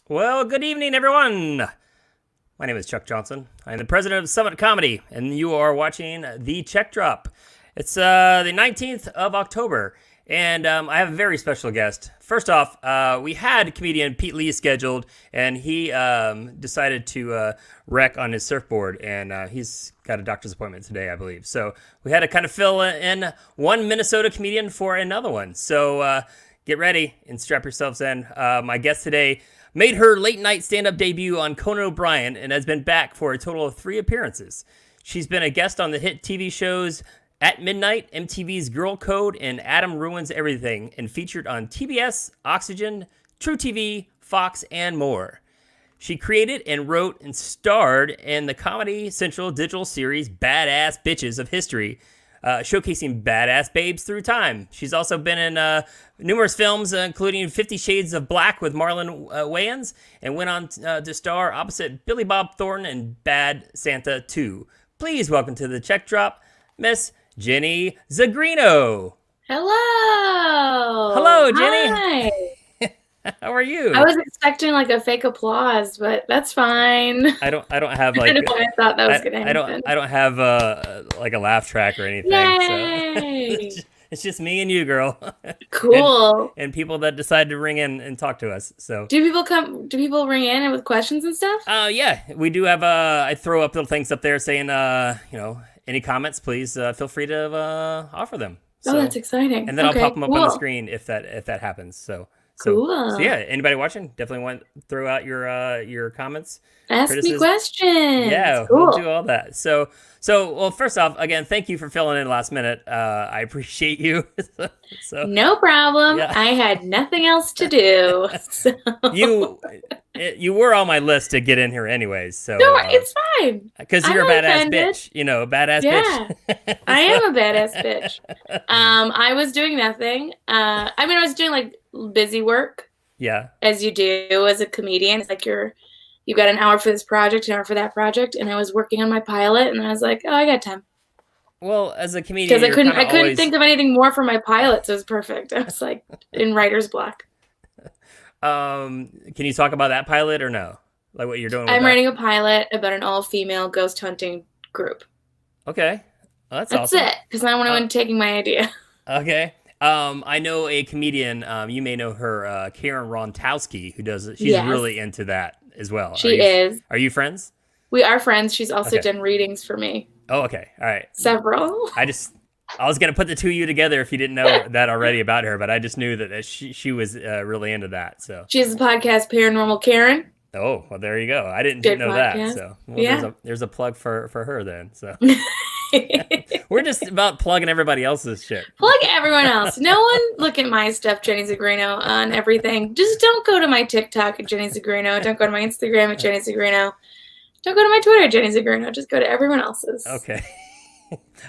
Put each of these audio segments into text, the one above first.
Well, good evening, everyone. My name is Chuck Johnson. I am the president of Summit Comedy, and you are watching The Check Drop. It's the 19th of October, and I have a very special guest. First off, we had comedian Pete Lee scheduled, and he decided to wreck on his surfboard, and he's got a doctor's appointment today, I believe. So we had to kind of fill in one Minnesota comedian for another one. So get ready and strap yourselves in. My guest today made her late-night stand-up debut on Conan O'Brien and has been back for a total of 3 appearances. She's been a guest on the hit TV shows At Midnight, MTV's Girl Code, and Adam Ruins Everything, and featured on TBS, Oxygen, True TV, Fox, and more. She created and wrote and starred in the Comedy Central digital series Badass Bitches of History, showcasing badass babes through time. She's also been in numerous films, including 50 Shades of Black with Marlon Wayans, and went on to star opposite Billy Bob Thornton in Bad Santa 2. Please welcome to the Check Drop, Miss Jenny Zigrino. Hello. Hello, Jenny. Hi. How are you? I was expecting like a fake applause, but that's fine. I don't have I like don't know why I thought that was gonna happen. I don't have like a laugh track or anything. Yay! So it's just me and you, girl. Cool. and people that decide to ring in and talk to us. So Do people ring in with questions and stuff? yeah, we do have I throw up little things up there saying any comments, please feel free to offer them. So, that's exciting. And then Okay, I'll pop them up cool. on the screen if that happens. So Cool. So yeah, anybody watching, definitely want to throw out your comments. Ask me questions. Yeah, cool. We'll do all that. So well, first off, again, thank you for filling in last minute. I appreciate you. So No problem. Yeah. I had nothing else to do. So. you were on my list to get in here anyways. So No, it's fine. because you're I'm a badass offended. bitch. A badass bitch. I am a badass bitch. I was doing nothing. I was doing like busy work. Yeah. As you do as a comedian. It's like you've got an hour for this project, an hour for that project, and I was working on my pilot, and I was like, oh, I got time. Well, as a comedian, because I couldn't think of anything more for my pilot, so it was perfect. I was like in writer's block. Can you talk about that pilot or no? Like what you're doing? I'm writing a pilot about an all-female ghost hunting group. Okay, well, that's awesome. It, because I don't want anyone taking my idea. Okay. I know a comedian. You may know her, Karen Rontowski, who does. She's really into that as well. She is. Are you friends? We are friends. She's also done readings for me. Oh, okay. All right. Several. I was gonna put the two of you together if you didn't know that already about her, but I just knew that she was really into that. So she has a podcast, Paranormal Karen. Oh, well, there you go. I didn't know that. So there's a plug for her then. So we're just about plugging everybody else's shit. Plug everyone else. No one look at my stuff, Jenny Zigrino, on everything. Just don't go to my TikTok at Jenny Zigrino. Don't go to my Instagram at Jenny Zigrino. Don't go to my Twitter at Jenny Zigrino. Just go to everyone else's. Okay.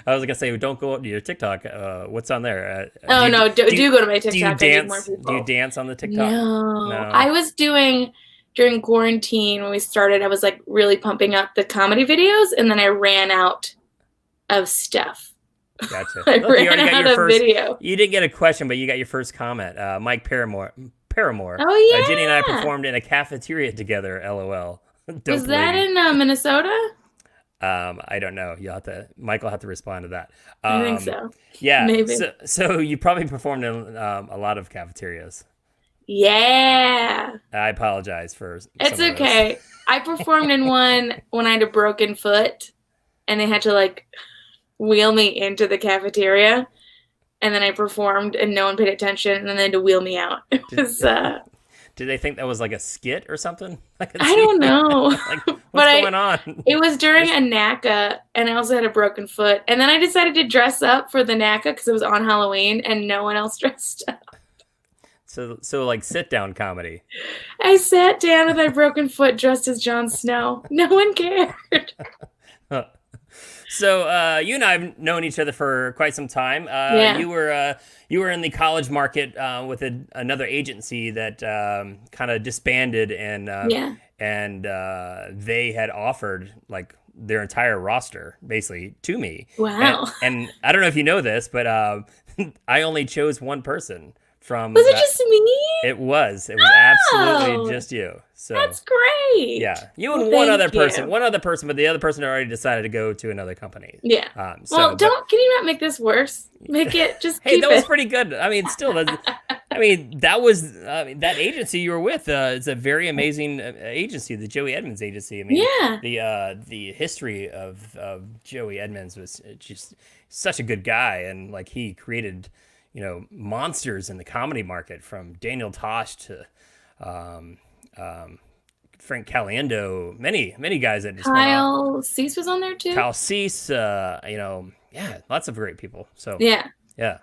I was gonna say, don't go to your TikTok. What's on there? Do go to my TikTok. Do you dance? Do you dance on the TikTok? No. I was doing during quarantine when we started. I was like really pumping up the comedy videos, and then I ran out of stuff. Gotcha. I ran out of video. You didn't get a question, but you got your first comment. Mike Paramore. Oh yeah. Jenny and I performed in a cafeteria together. LOL. Was that in Minnesota? I don't know. Michael will have to respond to that. I think so. Yeah. Maybe. So you probably performed in a lot of cafeterias. Yeah. I apologize for. It's okay. I performed in one when I had a broken foot, and they had to like wheel me into the cafeteria, and then I performed, and no one paid attention, and then they had to wheel me out. It was. Did they think that was like a skit or something? I don't know. Like, what's going on? It was during a NACA, and I also had a broken foot. And then I decided to dress up for the NACA because it was on Halloween, and no one else dressed up. So like sit-down comedy. I sat down with my broken foot dressed as Jon Snow. No one cared. So you and I have known each other for quite some time. You were in the college market with another agency that kind of disbanded, and they had offered like their entire roster basically to me. Wow. And I don't know if you know this, but I only chose one person from Was it that. just me? It was absolutely just you. So that's great. yeah, you Well, and one other thank person, but the other person already decided to go to another company. Yeah. Can you not make this worse? Make it just hey, keep that was it. pretty good. I mean, still, that was that agency you were with is a very amazing agency, the Joey Edmonds agency. I mean, the history of Joey Edmonds was just such a good guy, and like he created, monsters in the comedy market, from Daniel Tosh to Frank Caliendo, many guys that just Kyle Cease was on there too. Kyle Cease, yeah, lots of great people. So yeah,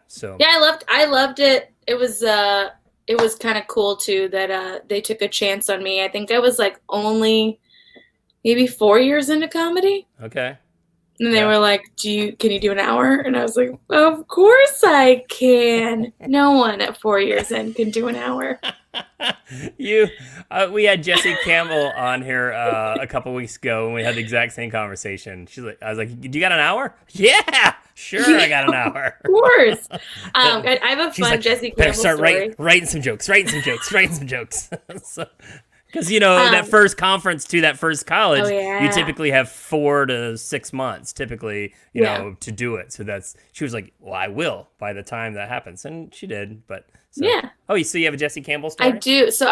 so I loved it. It was kind of cool too that they took a chance on me. I think I was like only maybe 4 years into comedy. Okay. And they were like, can you do an hour? And I was like, of course I can. No one at 4 years in can do an hour. We had Jesse Campbell on here a couple weeks ago, and we had the exact same conversation. I was like, "Do you got an hour?" Yeah, sure, I got an hour. Of course. I have a fun Jesse Campbell start story. writing some jokes. So, because that first conference to that first college, you typically have 4 to 6 months, typically, to do it. So she was like, "Well, I will by the time that happens," and she did. But yeah. Oh, so you have a Jesse Campbell story? I do. So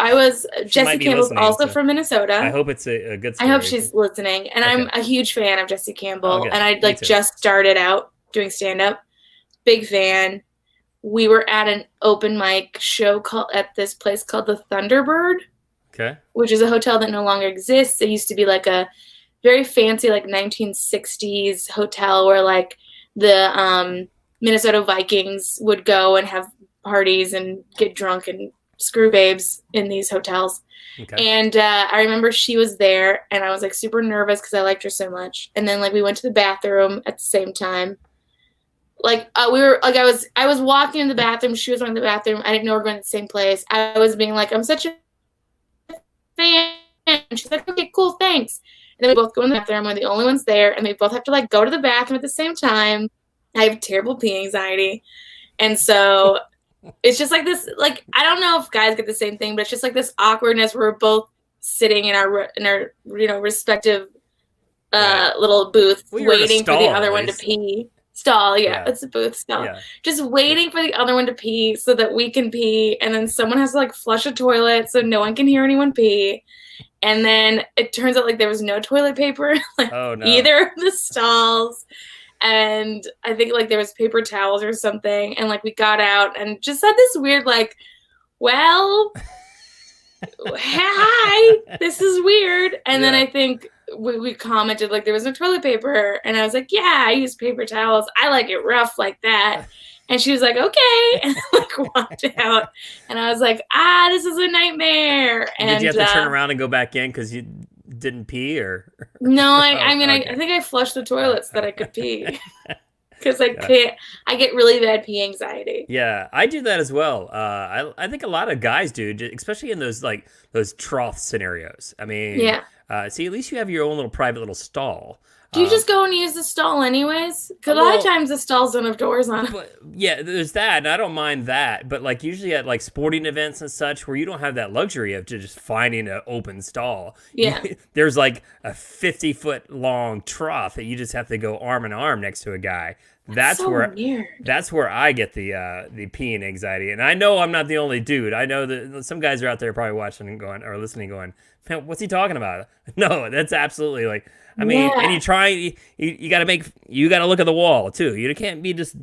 Jesse Campbell's also from Minnesota. I hope it's a good story. I hope she's listening, and I'm a huge fan of Jesse Campbell, and I just started out doing stand up. Big fan. We were at an open mic show at this place called the Thunderbird. Okay. Which is a hotel that no longer exists. It used to be like a very fancy, like 1960s hotel where like the Minnesota Vikings would go and have parties and get drunk and screw babes in these hotels. Okay. And I remember she was there, and I was like super nervous because I liked her so much. And then like we went to the bathroom at the same time. Like we were like I was walking in the bathroom. She was going to the bathroom. I didn't know we were going to the same place. I was being like, I'm such a fan. And she's like, okay, cool, thanks. And then we both go in the bathroom. We're the only ones there, and we both have to like go to the bathroom at the same time. I have terrible pee anxiety, and so it's just like this. Like I don't know if guys get the same thing, but it's just like this awkwardness where we're both sitting in our respective little booth, waiting for the other one to pee. Stall, it's a booth stall. Yeah. Just waiting for the other one to pee so that we can pee, and then someone has to like flush a toilet so no one can hear anyone pee. And then it turns out like there was no toilet paper either of the stalls. And I think like there was paper towels or something, and like we got out and just had this weird like, well, hi, this is weird. And then I think we commented like there was no toilet paper, and I was like, yeah, I use paper towels. I like it rough like that. And she was like, okay, and like walked out. And I was like, this is a nightmare. And did you have to turn around and go back in because you didn't pee, or? No, I think I flushed the toilets so that I could pee. Because I get really bad pee anxiety. Yeah, I do that as well. I think a lot of guys do, especially in those trough scenarios. I mean, see, at least you have your own little private little stall. Do you just go and use the stall anyways? Because a lot of times the stalls don't have doors on them. Yeah, there's that, and I don't mind that. But like usually at like sporting events and such, where you don't have that luxury of just finding an open stall. Yeah. There's like a 50-foot long trough that you just have to go arm in arm next to a guy. That's so where weird. That's where I get the peeing anxiety, and I know I'm not the only dude. I know that some guys are out there probably watching and going or listening, going, "Man, what's he talking about?" No, that's absolutely like. I mean, and you got to look at the wall too. You can't be just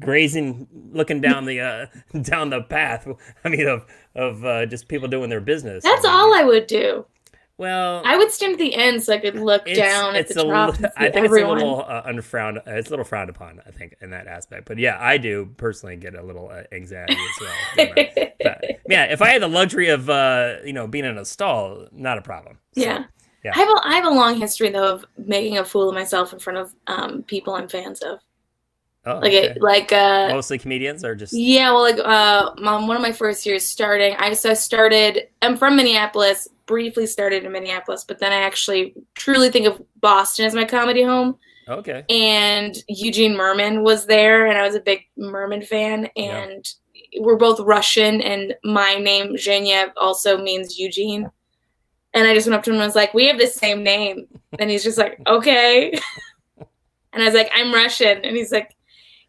grazing, looking down the path. I mean, of just people doing their business. That's all I would do. Well, I would stand at the end so I could look down at the trough. I think everyone. It's a little it's a little frowned upon, I think, in that aspect. But yeah, I do personally get a little anxiety as well. But, yeah, if I had the luxury of being in a stall, not a problem. So, yeah. I have a long history though of making a fool of myself in front of people I'm fans of. Oh, okay. Mostly comedians, or just one of my first years starting. I'm from Minneapolis. Briefly started in Minneapolis, but then I actually truly think of Boston as my comedy home. Okay. And Eugene Merman was there, and I was a big Merman fan, and we're both Russian, and my name, Zhenya, also means Eugene. And I just went up to him and was like, we have the same name. And he's just like, okay. And I was like, I'm Russian. And he's like,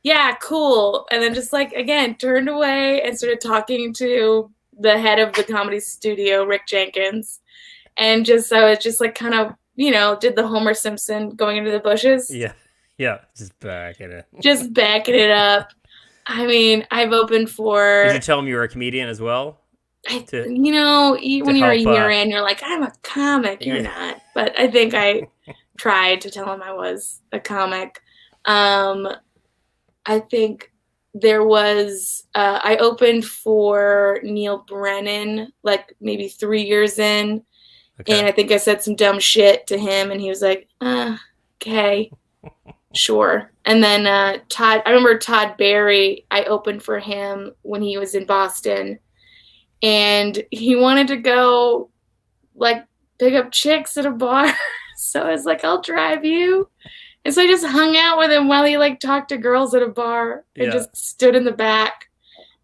yeah, cool. And then just like, again, turned away and started talking to the head of the comedy studio, Rick Jenkins. And just, I was just like kind of, did the Homer Simpson going into the bushes. Yeah. Just backing it. Just backing it up. I mean, I've opened for... Did you tell him you were a comedian as well? When you're a year in, you're like, I'm a comic. You're not. But I think I tried to tell him I was a comic. I think there was... I opened for Neil Brennan, like maybe 3 years in. Okay. And I think I said some dumb shit to him, and he was like, okay, sure. And then I remember Todd Barry, I opened for him when he was in Boston. And he wanted to go, like, pick up chicks at a bar. So I was like, I'll drive you. And so I just hung out with him while he, like, talked to girls at a bar. And just stood in the back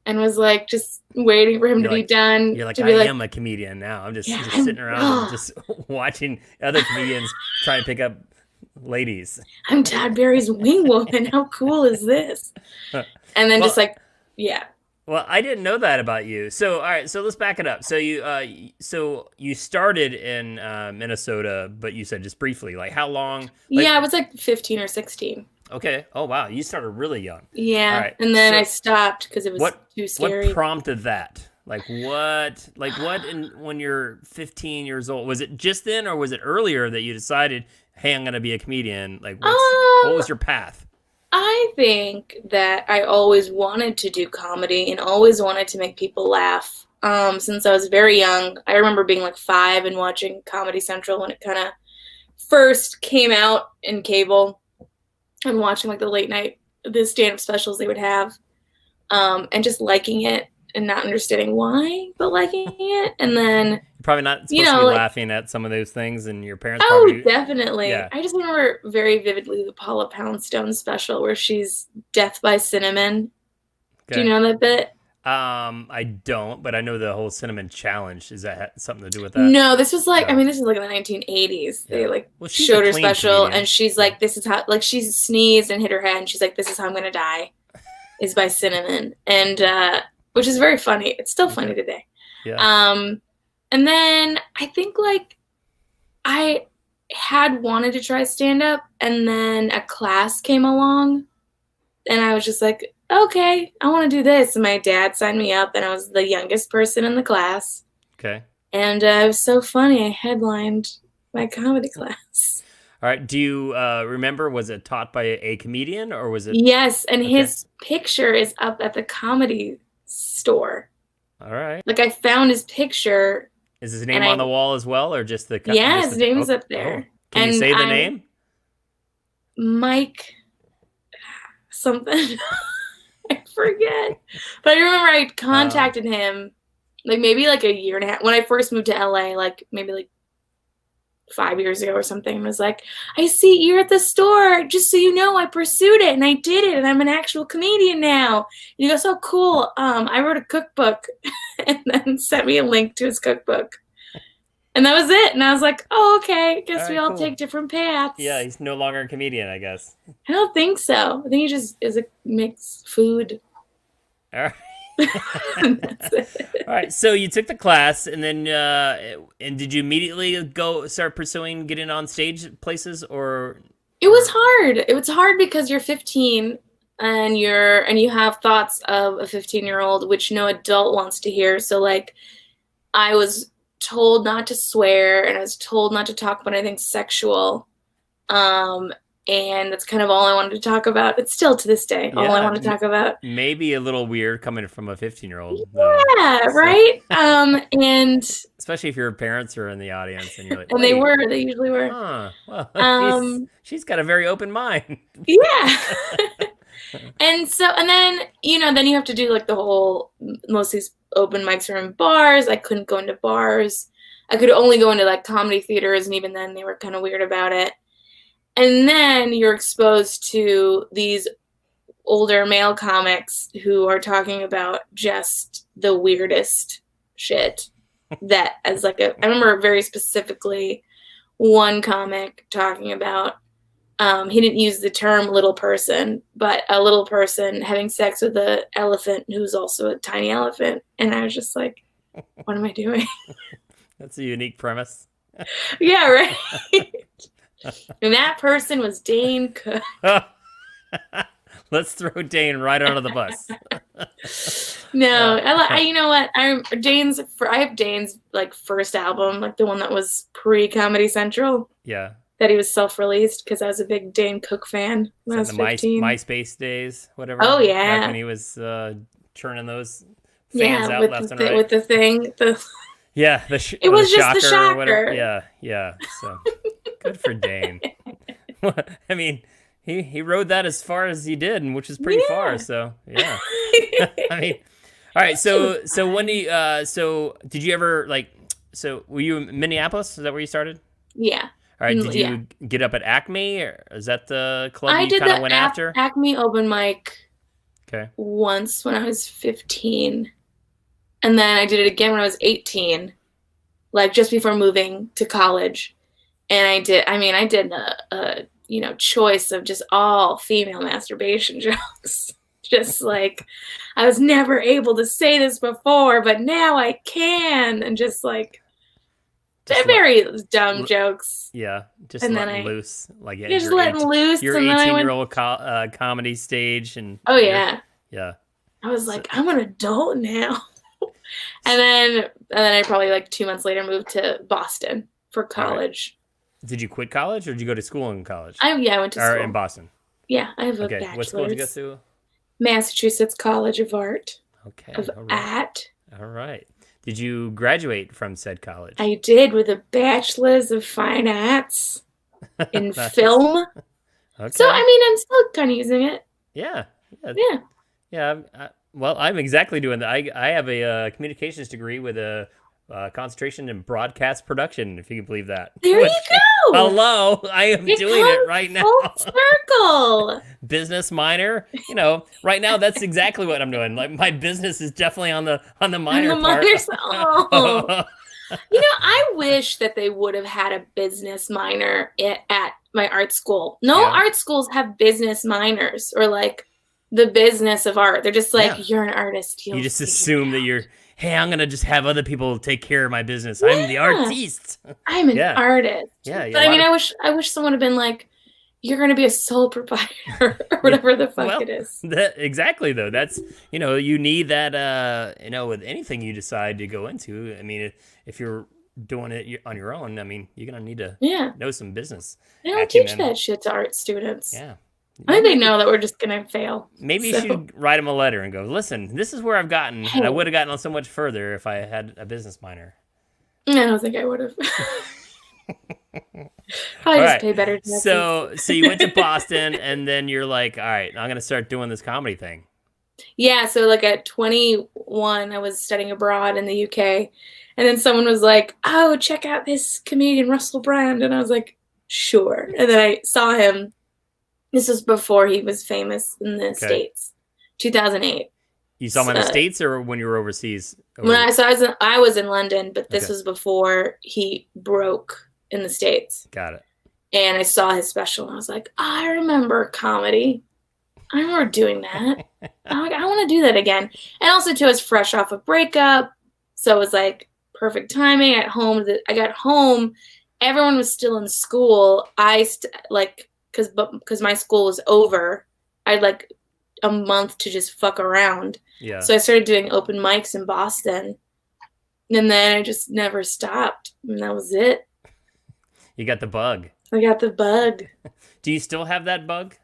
and was, like, just waiting for him to be done. You're like, I am a comedian now. I'm just sitting around just watching other comedians try to pick up ladies. I'm Todd Barry's wing woman. How cool is this? And then Well, I didn't know that about you. So, all right. So let's back it up. So you started in Minnesota, but you said just briefly. Like how long? I was like 15 or 16. Okay. Oh wow, you started really young. Yeah. All right. And then I stopped because it was too scary. What prompted that? Like what? When you're 15 years old, was it just then, or was it earlier that you decided, hey, I'm gonna be a comedian? Like what was your path? I think that I always wanted to do comedy and always wanted to make people laugh. Since I was very young, I remember being like 5 and watching Comedy Central when it kind of first came out in cable, and watching like the stand-up specials they would have, and just liking it and not understanding why, but liking it. And then you're probably not supposed to be laughing at some of those things, and your parents probably... definitely. Yeah. I just remember very vividly the Paula Poundstone special where she's Death by Cinnamon. Okay. Do you know that bit? I don't, but I know the whole cinnamon challenge. Is that something to do with that? No, this was like, this is like in the 1980s. Yeah. They showed her special, comedian. And she's like, this is how, like she sneezed and hit her head, and she's like, this is how I'm going to die, is by cinnamon. And, which is very funny. It's still funny today. Yeah. And then I think like I had wanted to try stand-up, and then a class came along, and I was just like, okay, I want to do this. And my dad signed me up, and I was the youngest person in the class. Okay. And it was so funny. I headlined my comedy class. All right. Do you remember, was it taught by a comedian, or was it? Yes, and his picture is up at the Comedy Store. All right. Like I found his picture. Is his name on the wall as well, or just the... Yeah, his name is up there. Oh. Can you say the name? Mike something. I forget. But I remember I contacted him like maybe like a year and a half when I first moved to LA, like maybe like 5 years ago or something, and was like, I see you're at the store. Just so you know, I pursued it and I did it, and I'm an actual comedian now. And he goes, oh, cool. I wrote a cookbook, and then sent me a link to his cookbook. And that was it. And I was like, oh, okay. Guess we all take different paths. Yeah, he's no longer a comedian, I guess. I don't think so. I think he just makes food. All right. That's it. All right. So you took the class, and then and did you immediately start pursuing getting on stage places, or? It was hard. It was hard because you're 15 and you have thoughts of a 15-year-old, which no adult wants to hear. So like, I was told not to swear, and I was told not to talk about anything sexual. And that's kind of all I wanted to talk about. It's still to this day all I want to talk about. Maybe a little weird coming from a 15-year-old. Yeah, right? And especially if your parents are in the audience and you're like, and they usually were. Huh. Well, she's got a very open mind. Yeah. And then you have to do like the whole, most of these open mics are in bars. I couldn't go into bars. I could only go into like comedy theaters, and even then they were kind of weird about it. And then you're exposed to these older male comics who are talking about just the weirdest shit. That as like I remember very specifically one comic talking about he didn't use the term little person, but a little person having sex with an elephant who's also a tiny elephant. And I was just like, what am I doing? That's a unique premise. Yeah, right. And that person was Dane Cook. Let's throw Dane right under the bus. No, you know what? I have Dane's like first album, like the one that was pre-Comedy Central. Yeah. That he was self-released because I was a big Dane Cook fan when I was 15. MySpace days, whatever. Oh yeah. Back when he was churning those fans out left and right. With the thing. Yeah, it was just the shocker. Or whatever. Yeah. So good for Dane. I mean, he rode that as far as he did, and which is pretty far. So yeah. I mean, all right. So when so did you ever were you in Minneapolis? Is that where you started? Yeah. All right. Did you get up at Acme, or is that the club you kind of went after? Acme open mic. Okay. Once when I was 15. And then I did it again when I was 18, like just before moving to college. And I did a choice of just all female masturbation jokes. Just like, I was never able to say this before, but now I can. And just like, very dumb jokes. Yeah, just and letting loose. Like just letting loose. Your 18-year-old comedy stage. And oh, yeah. Yeah. I was like, I'm an adult now. And then I probably like 2 months later moved to Boston for college. Right. Did you quit college, or did you go to school in college? I went to school. In Boston? Yeah, I have a bachelor's. What school did you go to? Massachusetts College of Art. Okay. All right. Did you graduate from said college? I did, with a bachelor's of fine arts in film. Okay. So, I mean, I'm still kind of using it. Yeah. Well, I'm exactly doing that. I have a communications degree with a concentration in broadcast production, if you can believe that. There you go. Hello, I am doing it right now. Full circle. Business minor. Right now that's exactly what I'm doing. Like, my business is definitely on the minor part. Oh. I wish that they would have had a business minor at my art school. No art schools have business minors, or like the business of art. They're just like, you're an artist. You just assume that you're, hey, I'm going to just have other people take care of my business. I'm the artiste. I'm an artist. Yeah. But I mean, I wish someone had been like, you're going to be a sole proprietor or whatever the fuck it is. Exactly, though. That's, you need that, with anything you decide to go into. I mean, if you're doing it on your own, I mean, you're going to need to know some business. They don't teach that shit to art students. Yeah. I think they know that we're just going to fail. Maybe you should write them a letter and go, listen, this is where I've gotten, and I would have gotten so much further if I had a business minor. I don't think I would have. Probably just pay better taxes. So you went to Boston, and then you're like, all right, I'm going to start doing this comedy thing. Yeah, so like at 21, I was studying abroad in the UK, and then someone was like, oh, check out this comedian, Russell Brand, and I was like, sure. And then I saw him. This was before he was famous in the States, 2008. You saw him in the States, or when you were overseas? I was in London, but this was before he broke in the States. Got it. And I saw his special, and I was like, I remember comedy. I remember doing that. I'm like, I want to do that again. And also, too, I was fresh off a breakup, so it was like perfect timing. At home, I got home, everyone was still in school. Because my school was over, I had like a month to just fuck around. Yeah. So I started doing open mics in Boston, and then I just never stopped, and that was it. You got the bug. I got the bug. Do you still have that bug?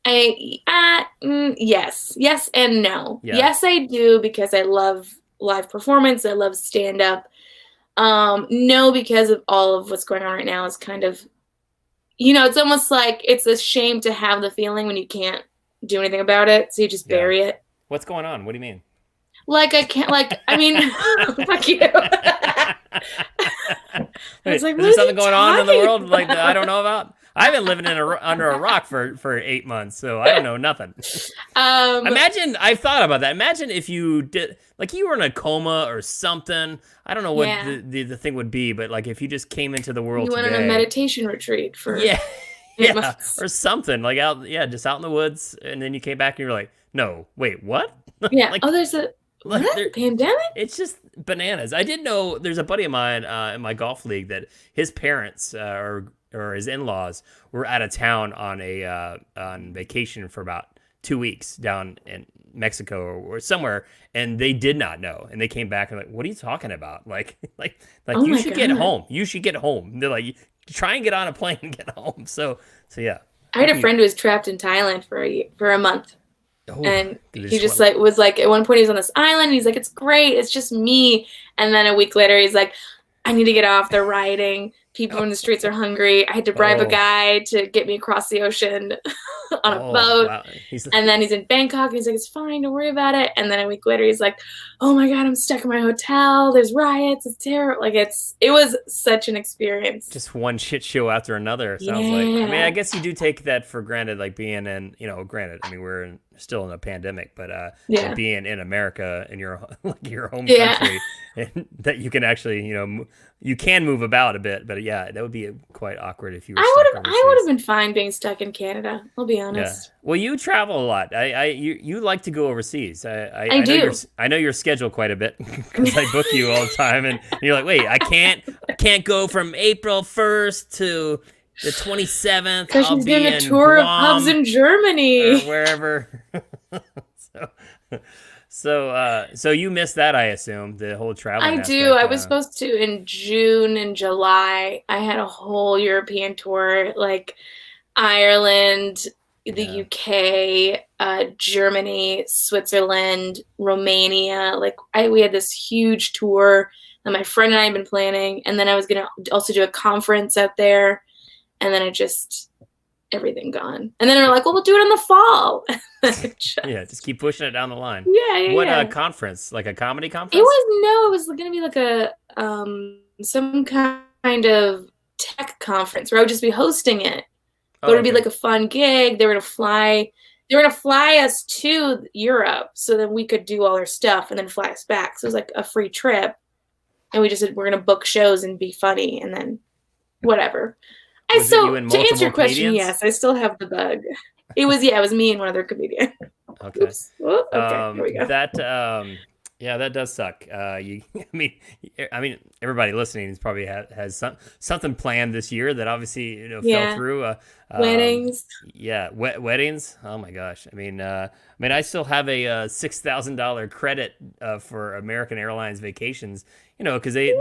Yes and no. Yeah. Yes, I do, because I love live performance. I love stand up. No, because of all of what's going on right now is kind of, it's almost like it's a shame to have the feeling when you can't do anything about it, so you just bury it. What's going on? What do you mean? Like, I can't, fuck you. Wait, is there something going on in the world like that I don't know about? I've been living under a rock for 8 months, so I don't know nothing. Imagine, I've thought about that. Imagine if you did, like, you were in a coma or something. I don't know what the thing would be, but like if you just came into the world, you went on a meditation retreat for 8 months. Or something like just out in the woods, and then you came back and you're like, no, wait, what? Yeah. Like, there's a pandemic. It's just bananas. I didn't know. There's a buddy of mine in my golf league that his parents or his in-laws were out of town on vacation for about 2 weeks down in Mexico or somewhere, and they did not know, and they came back and like, what are you talking about? Like you should get home. You should get home. They're like, try and get on a plane and get home. So yeah. I had a friend who was trapped in Thailand for a month. And he just was like, at one point he was on this island and he's like, it's great, it's just me. And then a week later he's like, I need to get off, they're rioting, people in the streets are hungry, I had to bribe a guy to get me across the ocean on a boat. Wow. And then he's in Bangkok and he's like, it's fine, don't worry about it. And then a week later he's like, oh my God, I'm stuck in my hotel, there's riots, it's terrible. Like it was such an experience. Just one shit show after another, it sounds like. I mean, I guess you do take that for granted, like being in, granted, I mean, we're still in a pandemic, but being in America in your home country, and that you can actually, you can move about a bit, but that would be quite awkward if you were I would have been fine being stuck in Canada, I'll be honest. Yeah. Well, you travel a lot. You like to go overseas. I do. I know your schedule quite a bit because I book you all the time, and you're like, wait, I can't go from April 1st to the 27th. Because she's doing a tour of pubs in Germany or wherever. So you missed that, I assume, the whole travel. I do. I was supposed to in June and July. I had a whole European tour, like Ireland, the UK, Germany, Switzerland, Romania. Like we had this huge tour that my friend and I had been planning, and then I was gonna also do a conference out there, and then everything gone. And then they're like, well, we'll do it in the fall. Just keep pushing it down the line. What conference? Like a comedy conference? It was going to be like a some kind of tech conference where I would just be hosting it. But it would be like a fun gig. They were going to fly us to Europe so that we could do all our stuff and then fly us back. So it was like a free trip. And we just said, we're going to book shows and be funny and then whatever. To answer your question, yes, I still have the bug. It was me and one other comedian. Okay. Oops. Oh, okay, here we go. That does suck. I mean, everybody listening is probably has something planned this year that obviously fell through. Weddings. Weddings. Oh my gosh. I mean, I still have a $6,000 credit for American Airlines vacations. Because they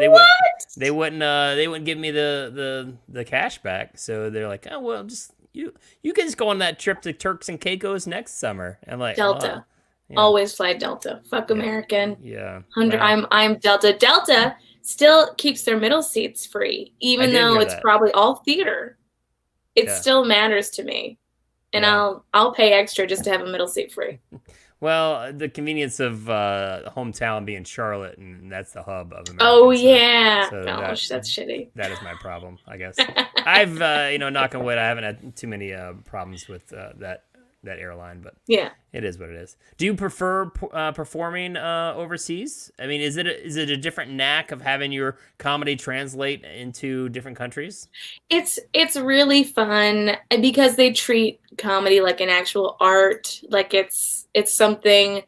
wouldn't give me the cash back. So they're like, oh well, just you can just go on that trip to Turks and Caicos next summer. And like Delta. Always fly Delta. Fuck American. Yeah. I'm Delta. Delta still keeps their middle seats free, even though it's probably all theater. It still matters to me. And I'll pay extra just to have a middle seat free. Well, the convenience of hometown being Charlotte, and that's the hub of America. Oh, yeah. Gosh, that's shitty. That is my problem, I guess. I've, knock on wood, I haven't had too many problems with that airline, but it is what it is. Do you prefer performing overseas? I mean, is it a different knack of having your comedy translate into different countries? It's really fun because they treat comedy like an actual art, like it's something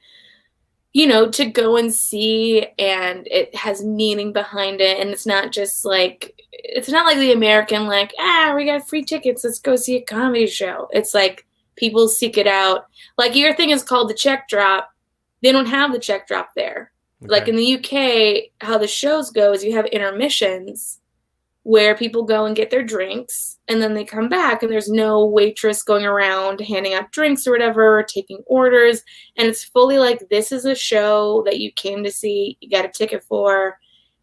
to go and see, and it has meaning behind it, and it's not like the American we got free tickets, let's go see a comedy show. It's like people seek it out. Like your thing is called the check drop. They don't have the check drop there. Okay. Like in the UK, how the shows go is you have intermissions where people go and get their drinks and then they come back and there's no waitress going around handing out drinks or whatever, or taking orders. And it's fully like, this is a show that you came to see, you got a ticket for,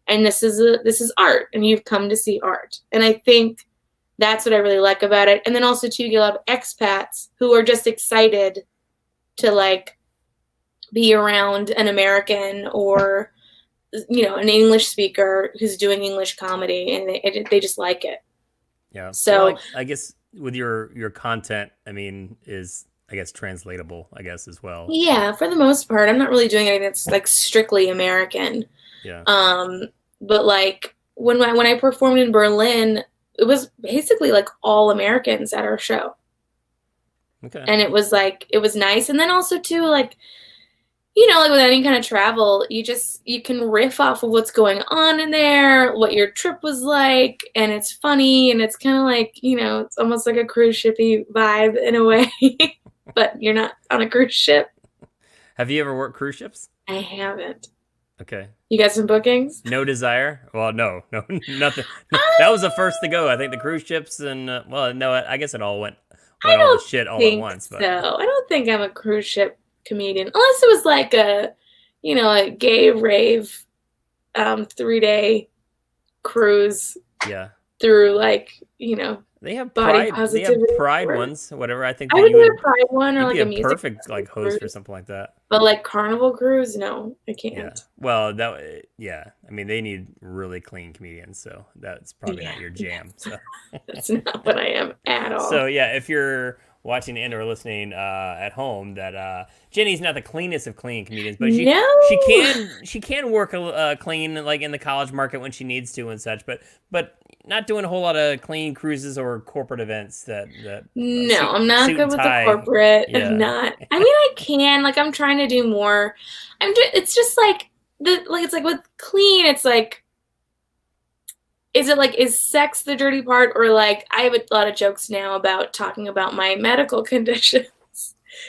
and this is art, and you've come to see art. And I think that's what I really like about it. And then also too, you get a lot of expats who are just excited to be around an American or an English speaker who's doing English comedy, and they just like it. Yeah. So I guess with your content, I mean, is I guess translatable, I guess as well. Yeah, for the most part, I'm not really doing anything that's like strictly American. Yeah. But like when I performed in Berlin, it was basically like all Americans at our show. Okay. And it was nice. And then also too, like, you know, like with any kind of travel, you can riff off of what's going on in there, what your trip was like, and it's funny, and it's kind of like, you know, it's almost like a cruise shipy vibe in a way, but you're not on a cruise ship. Have you ever worked cruise ships? I haven't. Okay. You got some bookings? No desire? Well, no, nothing. That was the first to go. I think the cruise ships and well, no, I guess it all went all to shit all at once. But so. I don't think I'm a cruise ship comedian, unless it was like a, you know, a gay rave, 3-day cruise. Yeah. Through like, you know, they have body pride. They have positivity pride or- ones, whatever. I think I that would you do would a pride one or you'd like be a music perfect like host cruise. or something like that. But like carnival cruise, no, I can't. Yeah. Well, yeah. I mean, they need really clean comedians, so that's probably not your jam. So That's not what I am at all. So yeah, if you're watching and or listening at home, that Jenny's not the cleanest of clean comedians, but she can work clean like in the college market when she needs to and such, but not doing a whole lot of clean cruises or corporate events that no, I'm not good with the corporate. Yeah. I'm not. I mean, I can, like, I'm trying to do more. It's just like it's like with clean, it's like, is sex the dirty part, or like I have a lot of jokes now about talking about my medical conditions,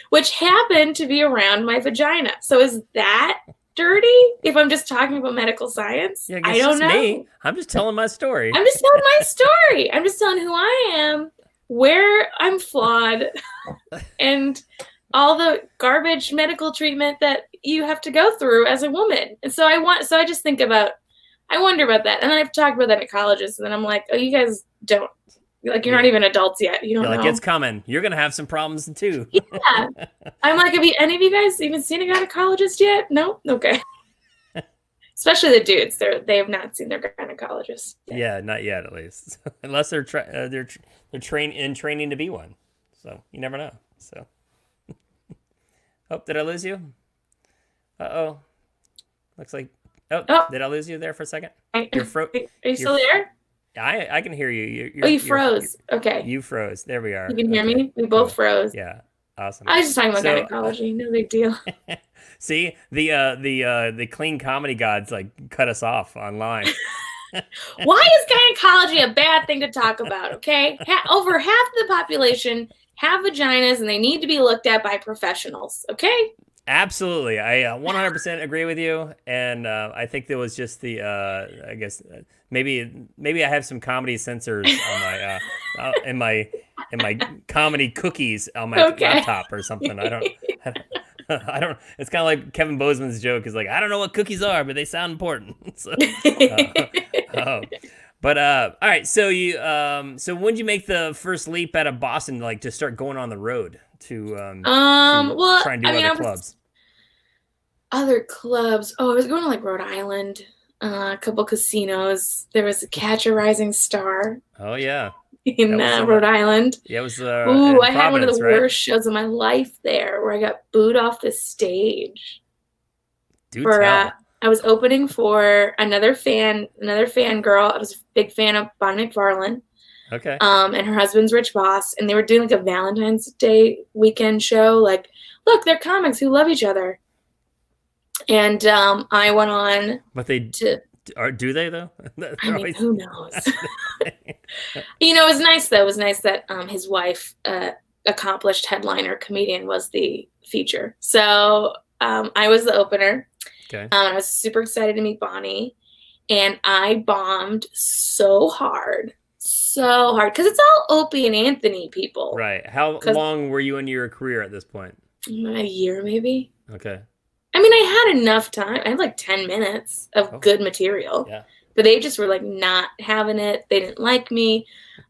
which happen to be around my vagina. So is that dirty if I'm just talking about medical science? Yeah, I don't know. Me. I'm just telling my story. I'm just telling my story. I'm just telling who I am, where I'm flawed, and all the garbage medical treatment that you have to go through as a woman. And so I just think about, I wonder about that. And then I've talked about that at colleges, and then I'm like, oh, you guys don't, like, you're not even adults yet. You don't know. Like, it's coming. You're going to have some problems too. Yeah. I'm like, have any of you guys even seen a gynecologist yet? No? Okay. Especially the dudes. They have not seen their gynecologist yet. Yeah, not yet at least. Unless they're training to be one. So, you never know. So. Oh, did I lose you? Uh-oh. Looks like Oh, did I lose you there for a second? Are you still there? I can hear you. You froze. Okay. You froze. There we are. You can hear me? We both froze. Yeah. Awesome. I was just talking about gynecology. No big deal. See, the clean comedy gods like cut us off online. Why is gynecology a bad thing to talk about? Okay, over half the population have vaginas, and they need to be looked at by professionals. Okay. Absolutely, I 100% agree with you, and I think there was just the I guess maybe I have some comedy sensors on my in my comedy cookies on my laptop or something. I don't. It's kind of like Kevin Bozeman's joke is like, I don't know what cookies are, but they sound important. So, but all right. So so when did you make the first leap out of Boston, like to start going on the road to well, try and do other clubs? Other clubs. Oh, I was going to like Rhode Island, a couple casinos. There was a Catch a Rising Star. Oh yeah. In Rhode Island. Yeah, it was. I had one of the worst shows of my life there, where I got booed off the stage. I was opening for another fan girl. I was a big fan of Bon McFarlane. Okay. And her husband's Rich Voss, and they were doing like a Valentine's Day weekend show. Like, look, they're comics who love each other. And I went on. But do they though? I mean, who knows? You know, it was nice though. It was nice that his wife, accomplished headliner comedian, was the feature. So I was the opener. Okay. I was super excited to meet Bonnie, and I bombed so hard because it's all Opie and Anthony people. Right. How long were you in your career at this point? A year, maybe. Okay. I mean, I had enough time. I had like 10 minutes of good material. Yeah. But they just were like not having it. They didn't like me.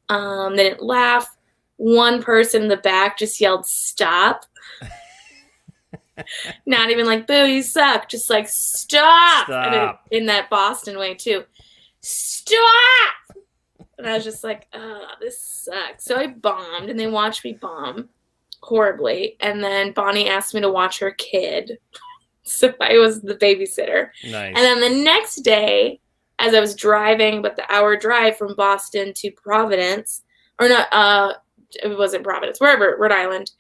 They didn't laugh. One person in the back just yelled, "Stop." Not even like, "Boo, you suck." Just like, "Stop." Stop. In that Boston way too. "Stop." And I was just like, oh, this sucks. So I bombed, and they watched me bomb horribly. And then Bonnie asked me to watch her kid. So I was the babysitter. Nice. And then the next day, as I was driving, but the hour drive from Boston to Providence, or not, it wasn't Providence, wherever, Rhode Island,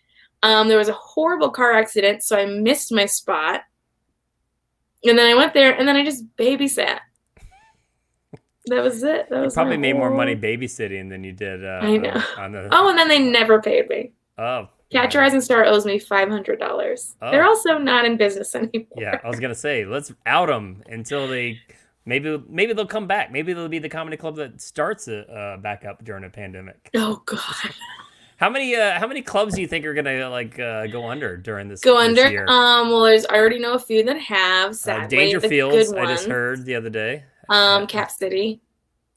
there was a horrible car accident, so I missed my spot. And then I went there, and then I just babysat. That was it. That was probably made more money babysitting than you did. I know. On the... Oh, and then they never paid me. Oh. Catch a Rising Star owes me $500. Oh. They're also not in business anymore. Yeah, I was gonna say, let's out them until they maybe they'll come back. Maybe they'll be the comedy club that starts back up during a pandemic. Oh God. How many clubs do you think are gonna go under during this? Go this under? year? Well, I already know a few that have. Sadly, Dangerfields, I just heard the other day. Cap City.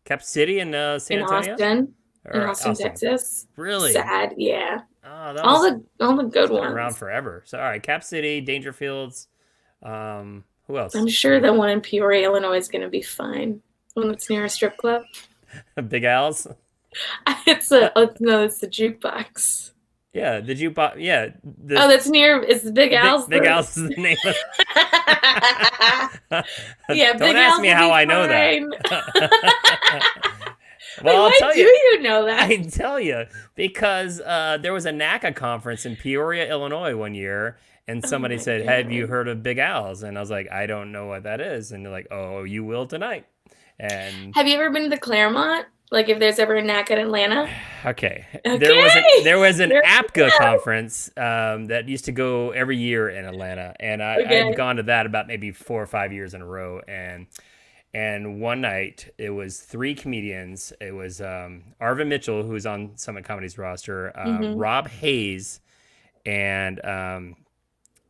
Cap City in San Antonio? In Austin, Texas. Really? Sad, yeah. Oh, all the good ones. Been around forever. So all right, Cap City, Dangerfields. Who else? I'm sure the one in Peoria, Illinois, is going to be fine. One that's near a strip club. Big Al's. It's the jukebox. Yeah, the jukebox. Yeah. That's near. It's the Big Al's. Big Al's is the name of Yeah, Don't ask me how I know that. Well, I'll tell you. Why do you know that? I tell you because there was a NACA conference in Peoria, Illinois, one year, and somebody said, God. "Have you heard of Big Al's?" And I was like, "I don't know what that is." And they're like, "Oh, you will tonight." And have you ever been to the Claremont? Like, if there's ever a NACA in Atlanta? Okay. There was an APCA conference that used to go every year in Atlanta, and I'd gone to that about maybe 4 or 5 years in a row, and one night it was 3 comedians. It was Arvin Mitchell, who's on Summit Comedy's roster, Rob Hayes, and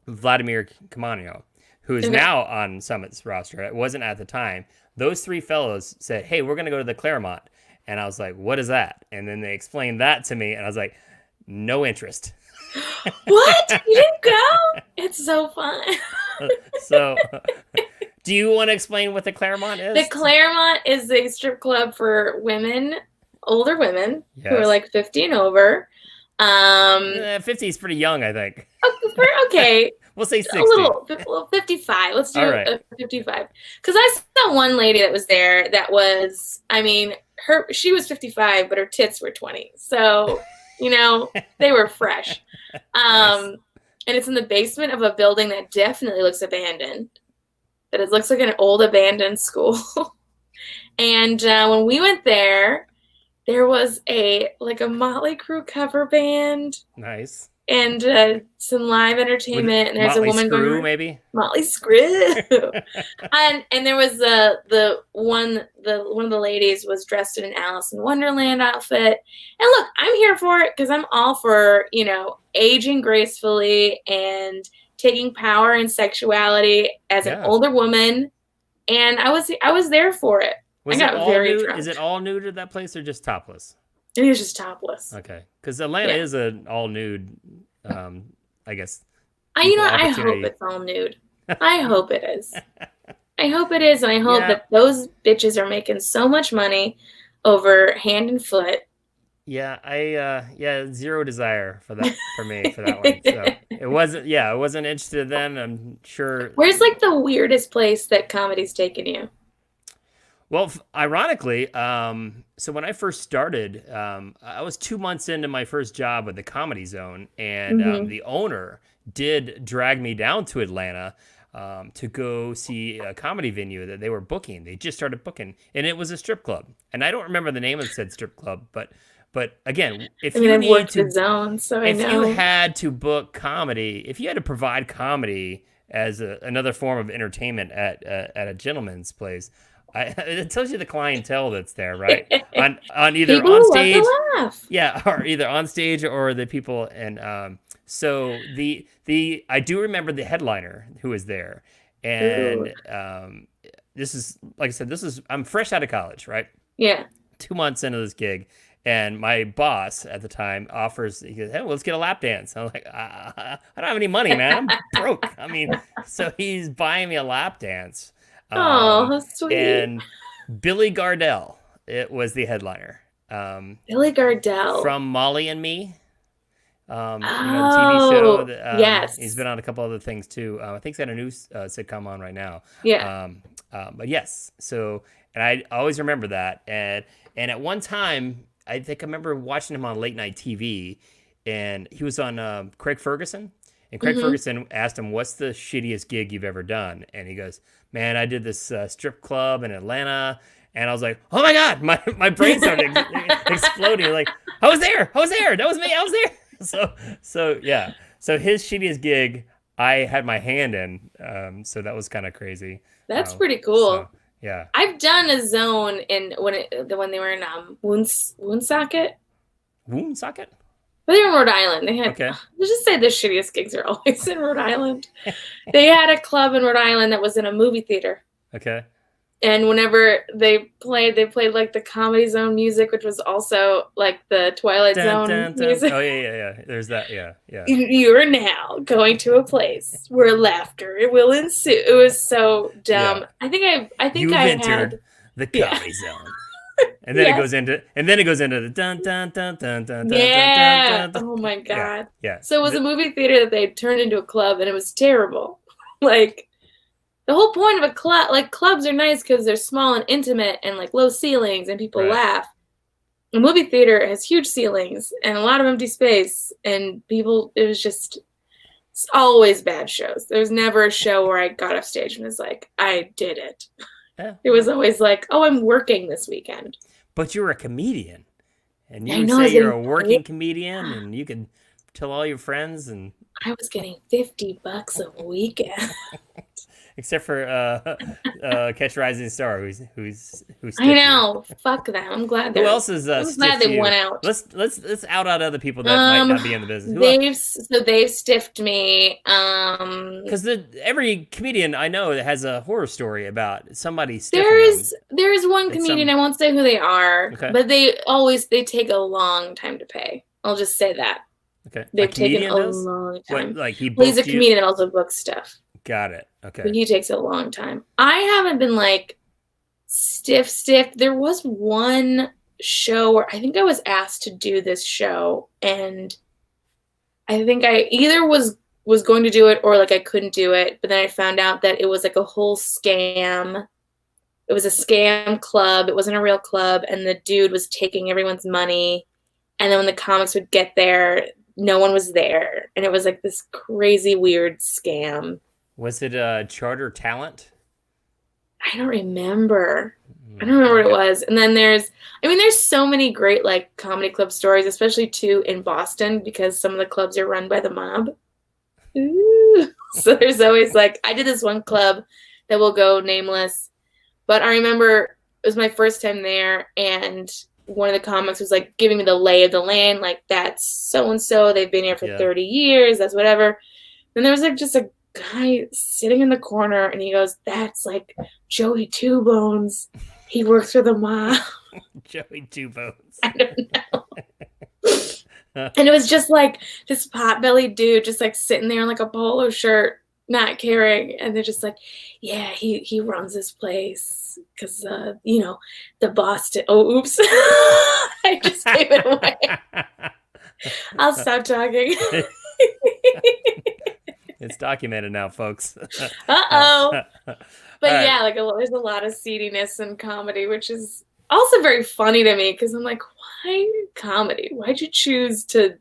Vladimir Kamano, who is now on Summit's roster. It wasn't at the time. Those 3 fellows said, "Hey, we're going to go to the Claremont." And I was like, "What is that?" And then they explained that to me, and I was like, "No interest." What? You didn't go? It's so fun. So, do you want to explain what the Claremont is? The Claremont is a strip club for women, older women, who are like 50 and over. 50 is pretty young, I think. Okay. We'll say 60. A little 55. Let's do a 55. Because I saw one lady that was there that was, she was 55, but her tits were 20. So, they were fresh. And it's in the basement of a building that definitely looks abandoned. That it looks like an old abandoned school. And when we went there was a Motley Crue cover band. Nice. And some live entertainment, and there's Motley a woman Screw, going maybe Motley Screw, and there was the one of the ladies was dressed in an Alice in Wonderland outfit. And look, I'm here for it because I'm all for aging gracefully and taking power and sexuality as an older woman, and I was there for it. I got very drunk. Is it all nude at that place or just topless? It was just topless. Okay, because Atlanta is an all nude, I guess. I hope it's all nude. I hope it is. I hope it is, and I hope that those bitches are making so much money over hand and foot. Yeah, zero desire for that for me for that one. So it wasn't. I wasn't interested then. I'm sure. Where's the weirdest place that comedy's taken you? Well, ironically, so when I first started, I was 2 months into my first job at the Comedy Zone, and the owner did drag me down to Atlanta to go see a comedy venue that they were booking. They just started booking, and it was a strip club. And I don't remember the name of said strip club, but again, if you had to book comedy, if you had to provide comedy as another form of entertainment at a gentleman's place. It tells you the clientele that's there, right? on either people on stage, love to laugh. Yeah, or either on stage or the people. And so I do remember the headliner who was there, and this is like I said, I'm fresh out of college, right? Yeah, 2 months into this gig, and my boss at the time offers. He goes, "Hey, well, let's get a lap dance." I'm like, I don't have any money, man. I'm broke. So he's buying me a lap dance. Oh, sweet. And Billy Gardell It was the headliner. Billy Gardell. From Molly and Me. You know, the TV show. That, yes. He's been on a couple other things too. I think he's got a new sitcom on right now. Yeah. But yes, so, and I always remember that. And at one time, I think I remember watching him on late night TV, and he was on Craig Ferguson. And Craig Ferguson asked him, "What's the shittiest gig you've ever done?" And he goes, "Man, I did this strip club in Atlanta." And I was like, "Oh my God," my brain started exploding. Like, I was there. That was me. I was there. So yeah. So his shittiest gig, I had my hand in. So that was kind of crazy. That's pretty cool. So, yeah. I've done a zone when they were in Woonsocket. Woonsocket? But they were in Rhode Island. They had, okay. Let's just say the shittiest gigs are always in Rhode Island. They had a club in Rhode Island that was in a movie theater. Okay. And whenever they played like the Comedy Zone music, which was also like the Twilight Zone music. Oh yeah. There's that. Yeah. You are now going to a place where laughter will ensue. It was so dumb. Yeah. I think I entered the Comedy Zone. And then it goes into the dun dun dun dun dun dun. Yeah. Dun, dun, dun. Oh my God. Yeah. So it was a movie theater that they turned into a club, and it was terrible. Like, the whole point of a club, like, clubs are nice because they're small and intimate and like low ceilings and people laugh. A movie theater has huge ceilings and a lot of empty space, and people, it's always bad shows. There was never a show where I got off stage and was like, I did it. Yeah. It was always like, oh, I'm working this weekend. But you're a comedian. And you would say you're a working comedian, and you can tell all your friends. And I was getting $50 a weekend. Except for Catch a Rising Star, who's I know. Fuck them. I'm glad they're. Who else is? I'm glad they went out. Let's out other people that might not be in the business. They've stiffed me. Because every comedian I know that has a horror story about somebody stiffing there is one comedian. I won't say who they are, but they take a long time to pay. I'll just say that. Okay. They've taken a long time. What, like he's a comedian and also books stuff. Got it. Okay. But he takes a long time. I haven't been like stiff. There was one show where I think I was asked to do this show, and I think I either was going to do it or like I couldn't do it. But then I found out that it was like a whole scam. It was a scam club. It wasn't a real club, and the dude was taking everyone's money. And then when the comics would get there, no one was there, and it was like this crazy weird scam. Was it Charter Talent? I don't remember. I don't remember what it was. And then there's so many great like comedy club stories, especially too in Boston, because some of the clubs are run by the mob. Ooh. So there's always like, I did this one club that will go nameless, but I remember it was my first time there, and one of the comics was like giving me the lay of the land, like that's so and so, they've been here for 30 years, that's whatever. Then there was like just a guy sitting in the corner, and he goes, "That's like Joey Two Bones. He works for the mob." Joey Two Bones. I don't know. And it was just like this pot-bellied dude just like sitting there in like a polo shirt, not caring. And they're just like, yeah, he runs this place because, the Boston. Oh, oops. I just gave it away. I'll stop talking. It's documented now, folks. Uh-oh. But yeah, like there's a lot of seediness in comedy, which is also very funny to me because I'm like, why comedy? Why'd you choose to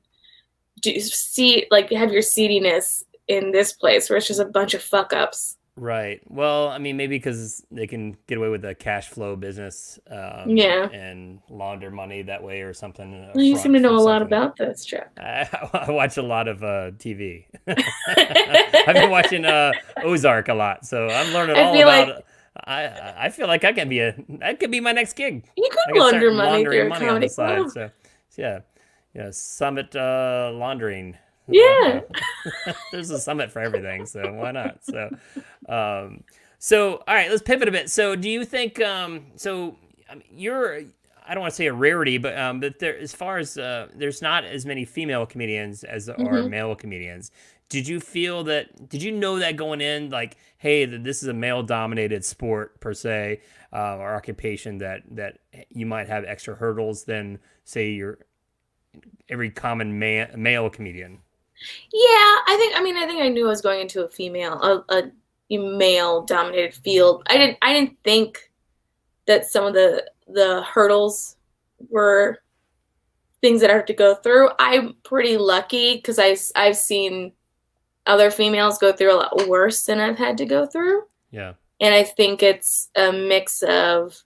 have your seediness in this place where it's just a bunch of fuck ups? Right. Well, I mean, maybe because they can get away with the cash flow business, and launder money that way or something. Well, you seem to know a lot about this, Chuck. I watch a lot of TV. I've been watching Ozark a lot, so I'm learning all about. I feel like that could be my next gig. You could launder money through a comedy on the side. So yeah, Summit laundering. Yeah. There's a summit for everything, so why not? So all right, let's pivot a bit. So do you think I don't want to say a rarity, but there, as far as there's not as many female comedians as there are male comedians. Did you feel that? Did you know that going in, like, hey, that this is a male-dominated sport per se, or occupation that you might have extra hurdles than say your every common male comedian? Yeah, I think I knew I was going into a male dominated field. I didn't think that some of the hurdles were things that I have to go through. I'm pretty lucky because I've seen other females go through a lot worse than I've had to go through. Yeah. And I think it's a mix of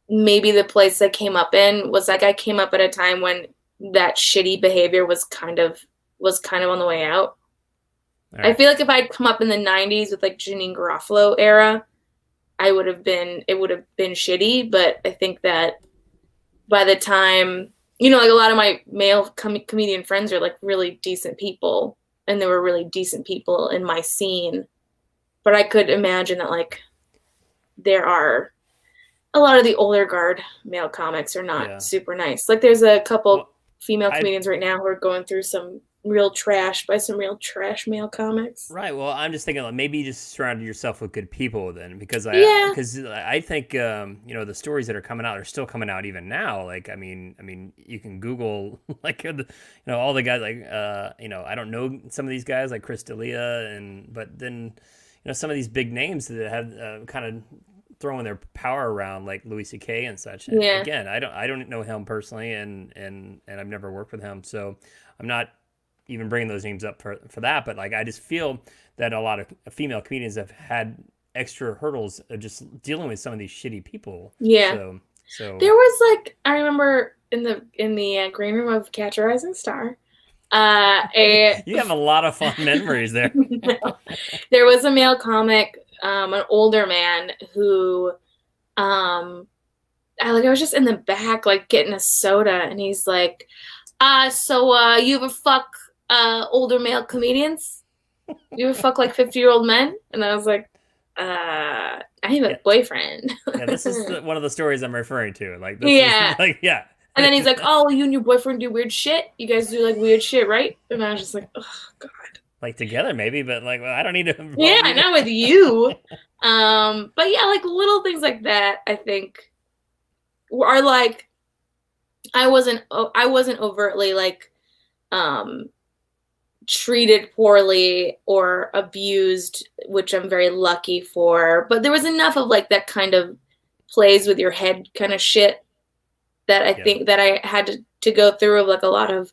maybe the place I came up in was like I came up at a time when that shitty behavior was kind of on the way out. Right. I feel like if I'd come up in the 90s with like Janine Garofalo era, it would have been shitty, but I think that by the time, you know, like a lot of my male comedian friends are like really decent people, and there were really decent people in my scene, but I could imagine that like there are a lot of the older guard male comics are not super nice. Like there's a couple female comedians right now who are going through some real trash male comics. Right. Well, I'm just thinking like maybe you just surrounded yourself with good people then, because I think you know, the stories that are coming out are still coming out even now. Like I mean you can Google like you know, all the guys like you know, I don't know some of these guys like Chris D'Elia, but then you know, some of these big names that have kind of throwing their power around like Louis C.K. and such. And again, I don't know him personally, and I've never worked with him, so I'm not even bringing those names up for that. But like I just feel that a lot of female comedians have had extra hurdles of just dealing with some of these shitty people. Yeah. So there was like, I remember in the green room of Catch a Rising Star. You have a lot of fun memories there. No. There was a male comic, an older man who, I was just in the back, like getting a soda, and he's like, so you ever fuck older male comedians? You ever fuck like 50-year-old men? And I was like, I have a boyfriend. Yeah, this is one of the stories I'm referring to. Like, this is like, yeah. And then he's like, oh, you and your boyfriend do weird shit? You guys do like weird shit, right? And I was just like, oh, God. Like together maybe, but like, well, I don't need to. Yeah, not with you. But yeah, like little things like that, I think are like, I wasn't overtly like treated poorly or abused, which I'm very lucky for. But there was enough of like that kind of plays with your head kind of shit that I think that I had to go through, of like a lot of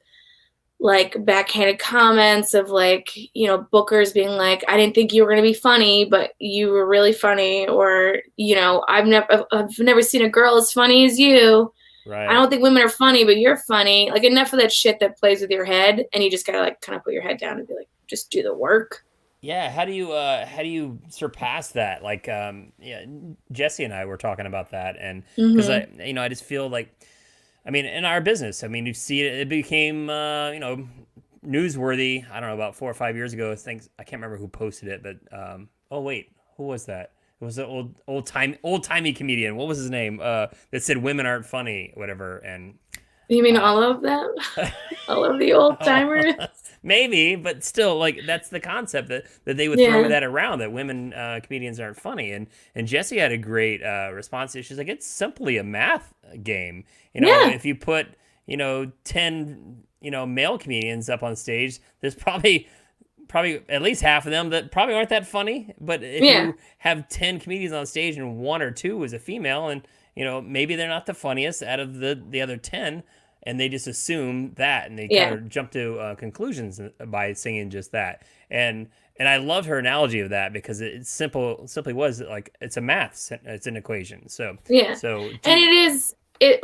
like backhanded comments of like, you know, bookers being like, I didn't think you were going to be funny, but you were really funny. Or, you know, I've never seen a girl as funny as you. Right. I don't think women are funny, but you're funny. Like enough of that shit that plays with your head, and you just gotta like kind of put your head down and be like, just do the work. Yeah. How do you surpass that? Like, Jesse and I were talking about that, and because I just feel like, I mean, in our business, I mean, you see it became, you know, newsworthy. I don't know, about 4 or 5 years ago. I can't remember who posted it, but oh wait, who was that? It was an old timey comedian. What was his name? That said women aren't funny, whatever. And you mean all of them, all of the old timers? Maybe, but still, like that's the concept that they would throw that around, that women comedians aren't funny. And Jesse had a great response. She's like, it's simply a math game. You know, if you put 10 male comedians up on stage, there's probably at least half of them that probably aren't that funny. But if you have 10 comedians on stage and 1 or 2 is a female, and maybe they're not the funniest out of the other 10, and they just assume that, and they kind of jump to conclusions by singing just that. And I loved her analogy of that, because it simply was like, it's a math, it's an equation. So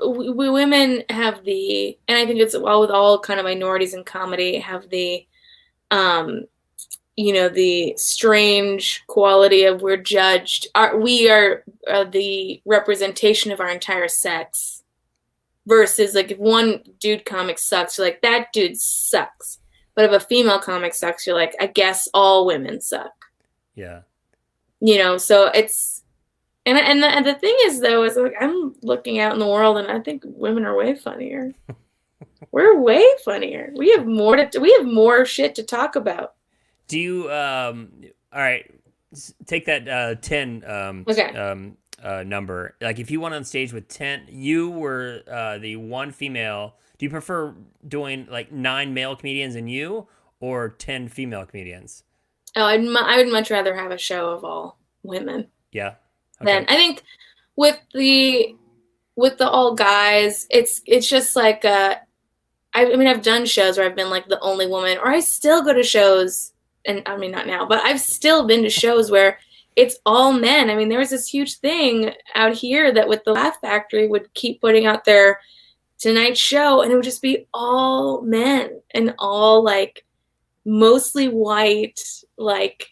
we women have the, and I think it's well with all kind of minorities in comedy, have the the strange quality of we're judged. We are the representation of our entire sex, versus like if one dude comic sucks, you're like, that dude sucks. But if a female comic sucks, you're like, I guess all women suck. Yeah. So it's, And the thing is, though, is like I'm looking out in the world, and I think women are way funnier. We're way funnier. We have more shit to talk about. Do you all right, take that 10 Okay. number. Like if you went on stage with 10, you were the one female. Do you prefer doing like 9 male comedians and you, or 10 female comedians? Oh, I would much rather have a show of all women. Yeah. Then Okay. I think with the all guys, it's just like I mean I've done shows where I've been like the only woman, or I still go to shows, and I mean not now, but I've still been to shows where it's all men. I mean there was this huge thing out here that with the Laugh Factory would keep putting out their Tonight Show, and it would just be all men and all like mostly white, like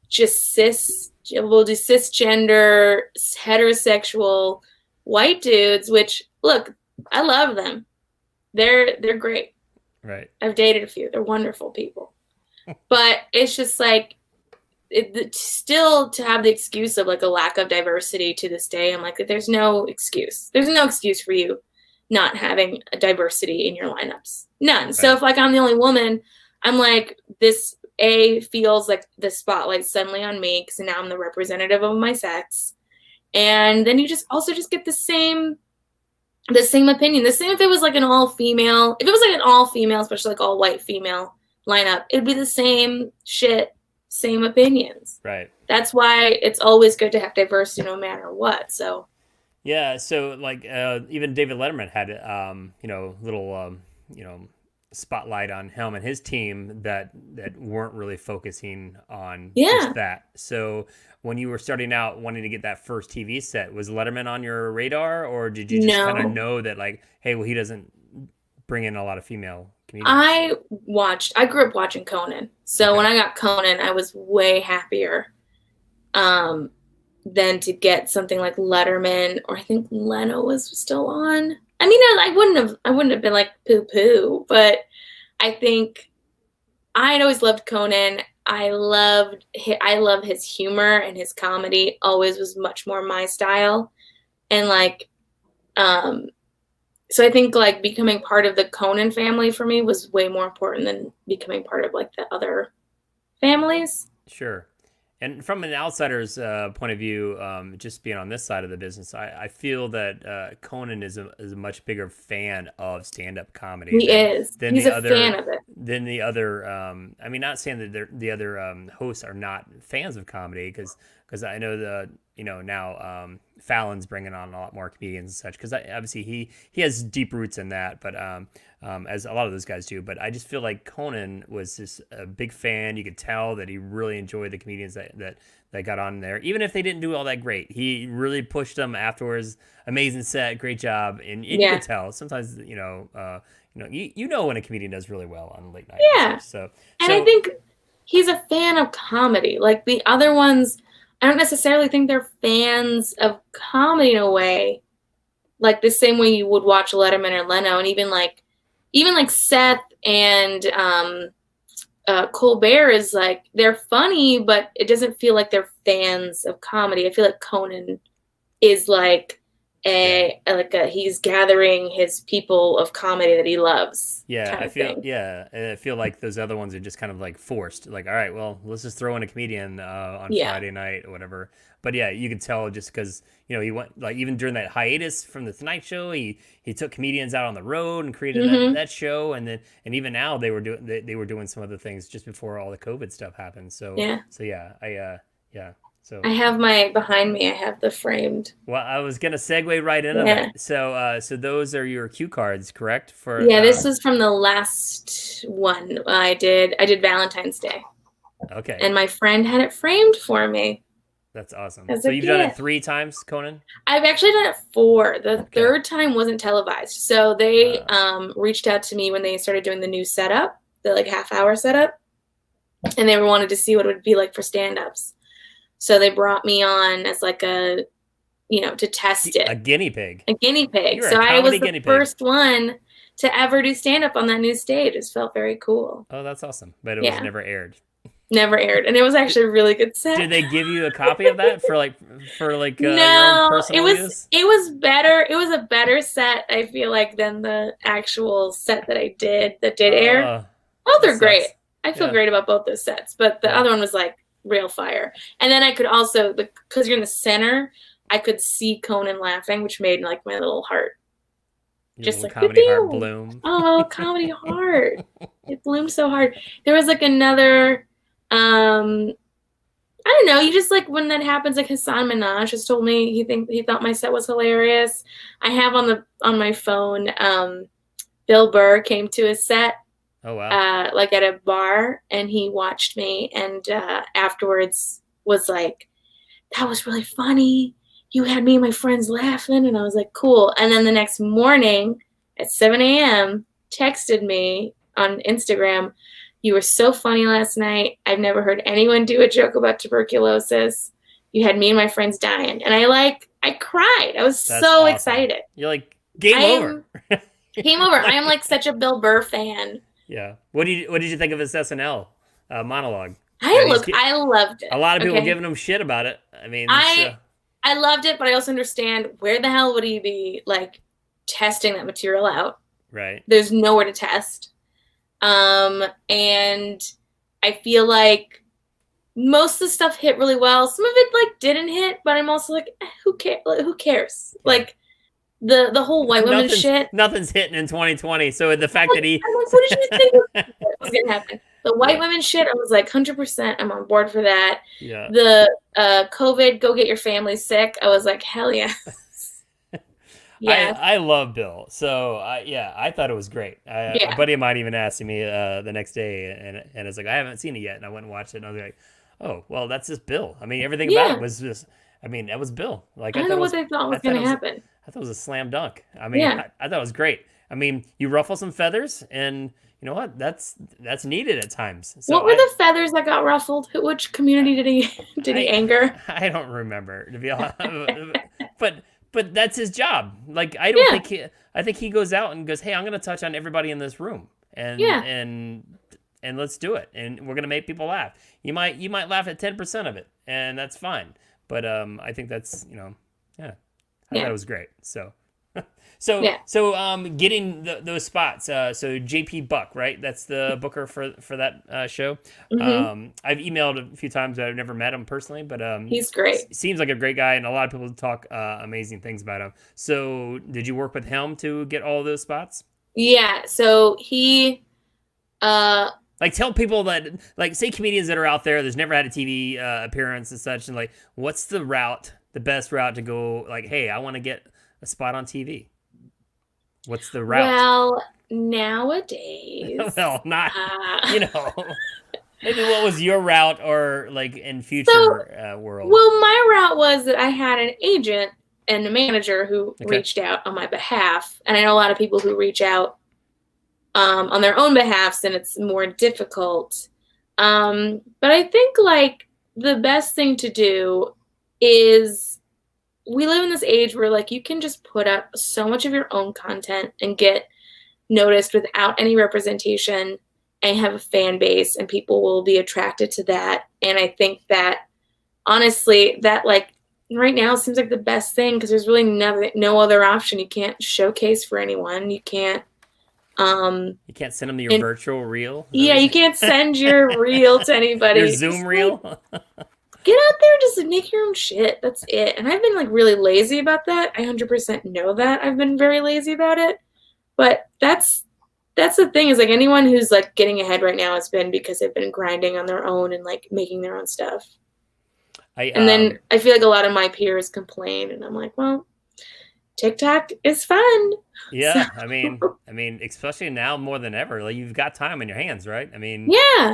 just we'll do cisgender, heterosexual white dudes, which look, I love them. They're great. Right. I've dated a few. They're wonderful people. But it's just like still to have the excuse of like a lack of diversity to this day. I'm like, there's no excuse. There's no excuse for you not having a diversity in your lineups. None. Right. So if like I'm the only woman, I'm like, this feels like the spotlight suddenly on me because now I'm the representative of my sex. And then you just get the same opinion. The same if it was like an all female, especially like all white female lineup, it'd be the same shit, same opinions. Right. That's why it's always good to have diversity no matter what. So yeah, so like even David Letterman had little spotlight on him and his team that weren't really focusing on just that. So when you were starting out wanting to get that first TV set, was Letterman on your radar, or did you just kind of know that like, hey, well, he doesn't bring in a lot of female comedians? I grew up watching Conan. So when I got Conan, I was way happier than to get something like Letterman, or I think Leno was still on. I mean, I wouldn't have been like poo-poo, but I think I'd always loved Conan. I love his humor, and his comedy always was much more my style. And like, so I think like becoming part of the Conan family for me was way more important than becoming part of like the other families. Sure. And from an outsider's point of view, just being on this side of the business, I feel that Conan is a much bigger fan of stand-up comedy. He's a fan of it. Than the other. I mean, not saying that the other hosts are not fans of comedy, because I know now Fallon's bringing on a lot more comedians and such, because obviously he has deep roots in that, but as a lot of those guys do. But I just feel like Conan was just a big fan. You could tell that he really enjoyed the comedians that got on there, even if they didn't do all that great. He really pushed them afterwards. Amazing set, great job, and you could tell sometimes you know when a comedian does really well on late night. Yeah. So I think he's a fan of comedy. Like the other ones, I don't necessarily think they're fans of comedy in a way, like the same way you would watch Letterman or Leno, and even like Seth and Colbert is like, they're funny, but it doesn't feel like they're fans of comedy. I feel like Conan is like he's gathering his people of comedy that he loves. Yeah, I feel like those other ones are just kind of like forced. Like, all right, well, let's just throw in a comedian on Friday night or whatever. But yeah, you can tell just because he went, like, even during that hiatus from the Tonight Show, he took comedians out on the road and created that show, and even now they were doing some other things just before all the COVID stuff happened. So So I have behind me. I have the framed. Well, I was gonna segue right into that. So those are your cue cards, correct? This was from the last one I did. I did Valentine's Day. Okay. And my friend had it framed for me. That's awesome. So you've done it 3 times, Conan? I've actually done it 4. The third time wasn't televised. So they reached out to me when they started doing the new setup, the like half-hour setup, and they wanted to see what it would be like for stand-ups. So they brought me on as like to test it. A guinea pig. A guinea pig. So I was the first one to ever do stand-up on that new stage. It felt very cool. Oh, that's awesome. But it was never aired. Never aired, and it was actually a really good set. Did they give you a copy of that for your No, own personal use? it was better. It was a better set, I feel like, than the actual set that I did that did air. Both are great. I feel great about both those sets, but the other one was like real fire. And then I could also, because you're in the center, I could see Conan laughing, which made like my little heart just like comedy heart bloom. Oh, comedy heart! It bloomed so hard. There was like another. I don't know. You just like when that happens. Like Hassan Minaj just told me he thought my set was hilarious. I have on my phone. Bill Burr came to his set. Oh wow! Like at a bar, and he watched me, and afterwards was like, "That was really funny. You had me and my friends laughing," and I was like, "Cool." And then the next morning at 7 a.m. texted me on Instagram, "You were so funny last night. I've never heard anyone do a joke about tuberculosis. You had me and my friends dying." And I cried. I was so excited. You're like, game over. Game over. I am like such a Bill Burr fan. Yeah. What did you think of his SNL monologue? I loved it. A lot of people giving him shit about it. I mean, I loved it, but I also understand where the hell would he be like testing that material out? Right. There's nowhere to test. And I feel like most of the stuff hit really well. Some of it like didn't hit, but I'm also like, who cares? Who cares? Yeah. Like the whole white women shit. Nothing's hitting in 2020. So the fact that he, what did you think was gonna happen? The white women shit, I was like 100%. I'm on board for that. Yeah. The COVID, go get your family sick. I was like, hell yeah. Yeah. I love Bill. So I thought it was great. A buddy of mine even asked me the next day, and it's like, I haven't seen it yet, and I went and watched it, and I was like, oh, well, that's just Bill. I mean, everything about it was just. I mean, that was Bill. Like I don't know what they thought was going to happen. I thought it was a slam dunk. I mean, I thought it was great. I mean, you ruffle some feathers, and you know what? That's needed at times. So what were the feathers that got ruffled? Which community did he anger? I don't remember, to be honest. But that's his job. Like I don't think I think he goes out and goes, "Hey, I'm going to touch on everybody in this room, and let's do it, and we're going to make people laugh. You might laugh at 10% of it, and that's fine. But I think that's I thought it was great. So getting those spots. So JP Buck, right? That's the booker for that show. Mm-hmm. I've emailed a few times. I've never met him personally, but he's great. Seems like a great guy, and a lot of people talk amazing things about him. So did you work with him to get all those spots? Yeah. So he. Like tell people that, like, say comedians that are out there that's never had a TV appearance and such, and like, what's the best route to go? Like, hey, I want to get a spot on TV. What's the route? Well, nowadays. Well, not maybe what was your route, or like in future world? Well, my route was that I had an agent and a manager who reached out on my behalf, and I know a lot of people who reach out on their own behalfs, and it's more difficult. But I think like the best thing to do is, we live in this age where like you can just put up so much of your own content and get noticed without any representation and have a fan base, and people will be attracted to that. And I think that honestly, that like right now seems like the best thing, because there's really no other option. You can't showcase for anyone. You can't send them your virtual reel. Yeah, you can't send your reel to anybody. Your Zoom reel. Get out there and just make your own shit. That's it. And I've been like really lazy about that. I 100% know that I've been very lazy about it. But that's the thing, is like anyone who's like getting ahead right now has been because they've been grinding on their own and like making their own stuff. And then I feel like a lot of my peers complain, and I'm like, well, TikTok is fun. Yeah, I mean, especially now more than ever, like you've got time in your hands, right? I mean,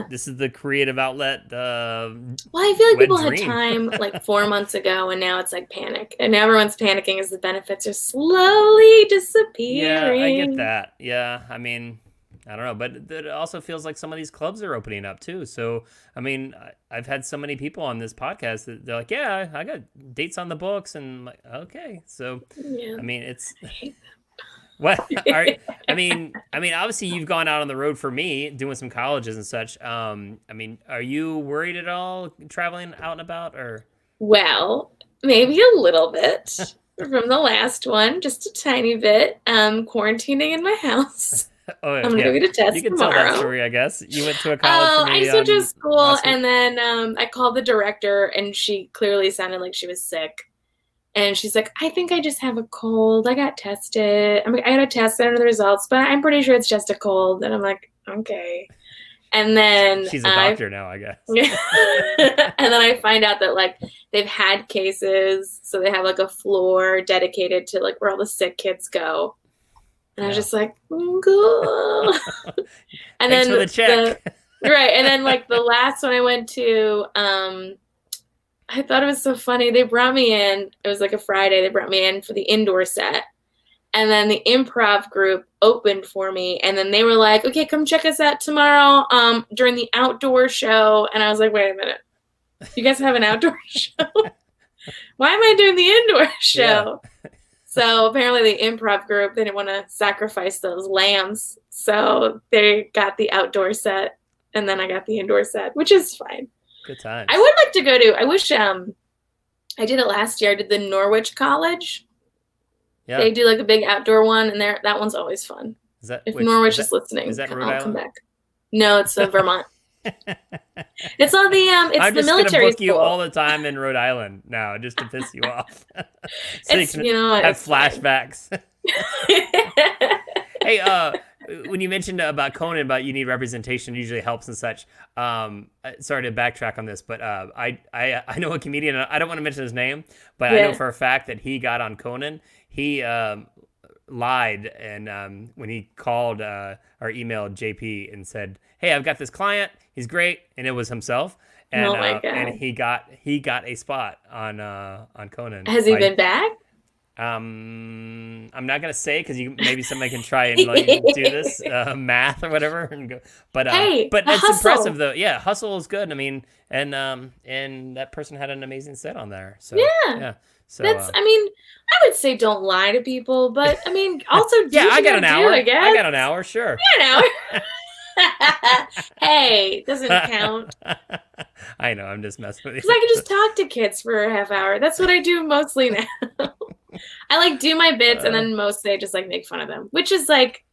this is the creative outlet. Well, I feel like people had time like 4 months ago, and now it's like panic, and everyone's panicking as the benefits are slowly disappearing. Yeah, I get that. Yeah, I mean, I don't know, but it also feels like some of these clubs are opening up too. So, I mean, I've had so many people on this podcast that they're like, yeah, I got dates on the books, and I'm like, okay. So, I mean, it's. What obviously you've gone out on the road for me doing some colleges and such. Are you worried at all traveling out and about or? Well, maybe a little bit from the last one, just a tiny bit. Quarantining in my house. Oh, I'm gonna yeah. go get a test You can tomorrow. tell that story, I guess. You went to a college for me. I switched to school, last week. and then I called the director, and she clearly sounded like she was sick. And she's like, I think I just have a cold. I got tested. I got a test. I don't know the results, but I'm pretty sure it's just a cold. And I'm like, okay. And then she's a doctor now, I guess. And then I find out that like they've had cases, so they have like a floor dedicated to like where all the sick kids go. And I was just like, cool. And Thanks then for the check. Right. And then like the last one I went to, I thought it was so funny. They brought me in. It was like a Friday. They brought me in for the indoor set. And then the improv group opened for me. And then they were like, okay, come check us out tomorrow during the outdoor show. And I was like, wait a minute. You guys have an outdoor show? Why am I doing the indoor show? Yeah. So apparently the improv group, they didn't want to sacrifice those lambs. So they got the outdoor set. And then I got the indoor set, which is fine. Good times. I would like to go to, I wish I did it last year. I did the Norwich College. Yeah. They do like a big outdoor one, and that one's always fun. If Norwich is listening, is that Rhode Island? Come back. No, it's Vermont. It's on the it's I'm the just military book school. You all the time in Rhode Island now, just to piss you off. So it's, you can have flashbacks. Hey, when you mentioned about Conan, about you need representation, usually helps and such. Sorry to backtrack on this, but I know a comedian. I don't want to mention his name, but I know for a fact that he got on Conan. He lied, and when he called or emailed JP and said, "Hey, I've got this client. He's great," and it was himself. And, oh my God. And he got a spot on Conan. Has he been back? I'm not gonna say because maybe somebody can try and like do this math or whatever and go. But but it's hustle. Impressive though. Yeah, hustle is good. I mean, and that person had an amazing set on there. So yeah. So that's. I would say don't lie to people, but also I got an hour. I guess I got an hour. Sure. You know. Hey, doesn't count. I know. I'm just messing with you. Because I can just talk to kids for a half hour. That's what I do mostly now. I like do my bits, and then mostly I just like make fun of them, which is like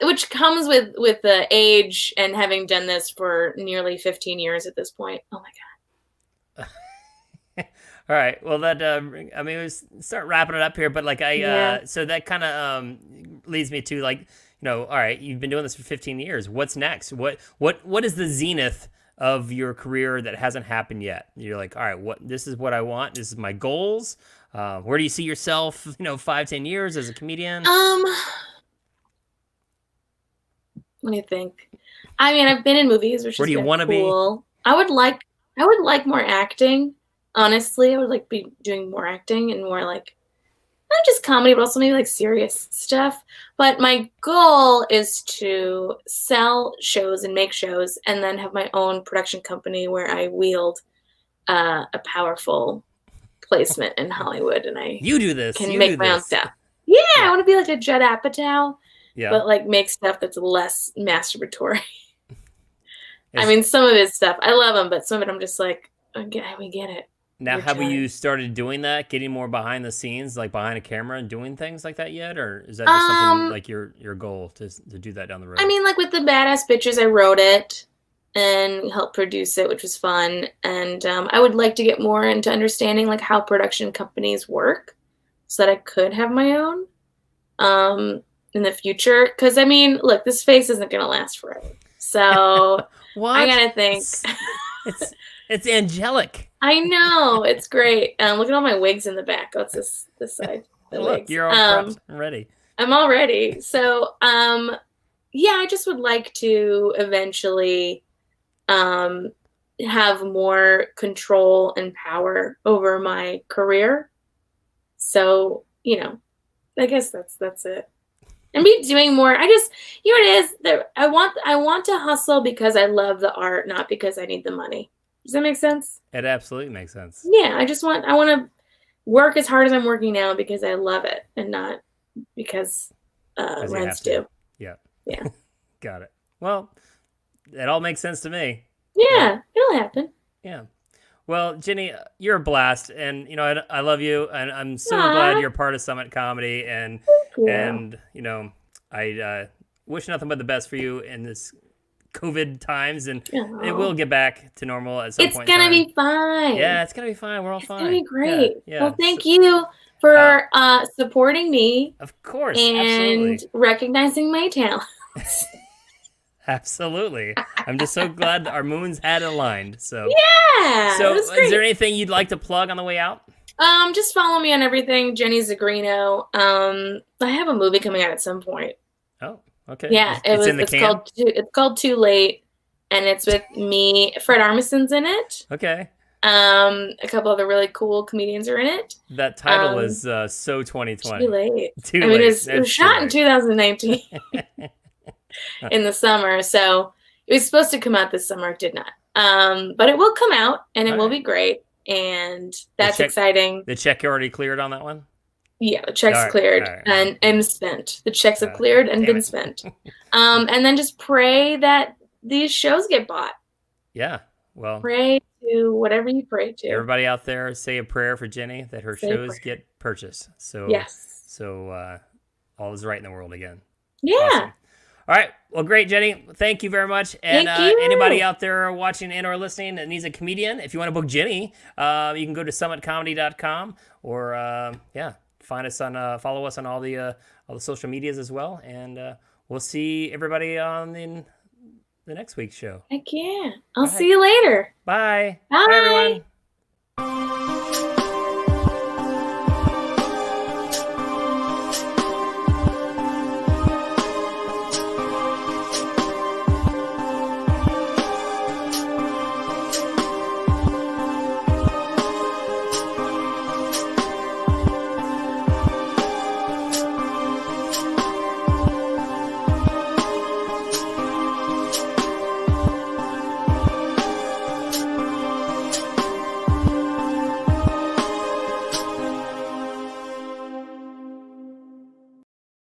which comes with the age and having done this for nearly 15 years at this point. Oh my God. All right. Well, that let's start wrapping it up here. But like so that kind of leads me to like, all right, you've been doing this for 15 years. What's next? What is the zenith of your career that hasn't happened yet? You're like, all right, this is what I want. This is my goals. Where do you see yourself, 5-10 years as a comedian? Let me think. I've been in movies, which is cool. Where do you want to be? I would like more acting. Honestly, I would like be doing more acting and more like not just comedy, but also maybe like serious stuff. But my goal is to sell shows and make shows, and then have my own production company where I wield a powerful placement in Hollywood, and you do this. Can make my own stuff. Yeah, I want to be like a Judd Apatow, but like make stuff that's less masturbatory. Some of his stuff I love him, but some of it I'm just like, we get it. Now, have you started doing that, getting more behind the scenes, like behind a camera and doing things like that yet? Or is that just something like your goal to do that down the road? Like with the Badass Bitches, I wrote it and helped produce it, which was fun. And I would like to get more into understanding like how production companies work so that I could have my own in the future. Because, look, this face isn't going to last forever. So I got to think. It's angelic. I know. It's great. Look at all my wigs in the back. That's this side. Look, wigs. You're all prepped. I'm ready. I'm all ready. So, I just would like to eventually have more control and power over my career. So, I guess that's it. And be doing more. I just, it is. I want to hustle because I love the art, not because I need the money. Does that make sense? It absolutely makes sense. Yeah, I want to work as hard as I'm working now because I love it and not because 'Cause you rent's have to. due. Yeah. Yeah. Got it. Well, it all makes sense to me. Yeah, it'll happen. Yeah. Well, Jenny, you're a blast, and you know I love you, and I'm so Aw. glad you're part of Summit Comedy, and you. you know I wish nothing but the best for you in this COVID times, and it Aw. will get back to normal at some It's point. It's gonna be fine. Yeah, it's gonna be fine. We're all fine. It's gonna be great. Yeah. Well, thank you for supporting me Of course, and absolutely. recognizing my talents. Absolutely. I'm just so glad our moons had aligned. So Yeah. So it was great. is there anything you'd like to plug on the way out? Just follow me on everything, Jenny Zigrino. I have a movie coming out at some point. Oh, okay. Yeah, it's called Too Late, and it's with me. Fred Armisen's in it. Okay. A couple other really cool comedians are in it. That title is so 2020. Too late. Too I mean, late. it was shot in 2019 in the summer, so it was supposed to come out this summer. It did not. But it will come out, and it will be great, and that's exciting. The check already cleared on that one? Yeah, the check's cleared and spent. The checks have cleared and been spent. And then just pray that these shows get bought. Yeah. Well, pray to whatever you pray to. Everybody out there, say a prayer for Jenny that her shows get purchased. So yes. So all is right in the world again. Yeah. Awesome. All right. Well, great, Jenny. Thank you very much. And anybody out there watching and or listening that needs a comedian, if you want to book Jenny, you can go to summitcomedy.com or find us on follow us on all the social medias as well. And we'll see everybody on the next week's show. Heck yeah. I'll see you later. Bye. Bye. Bye, everyone.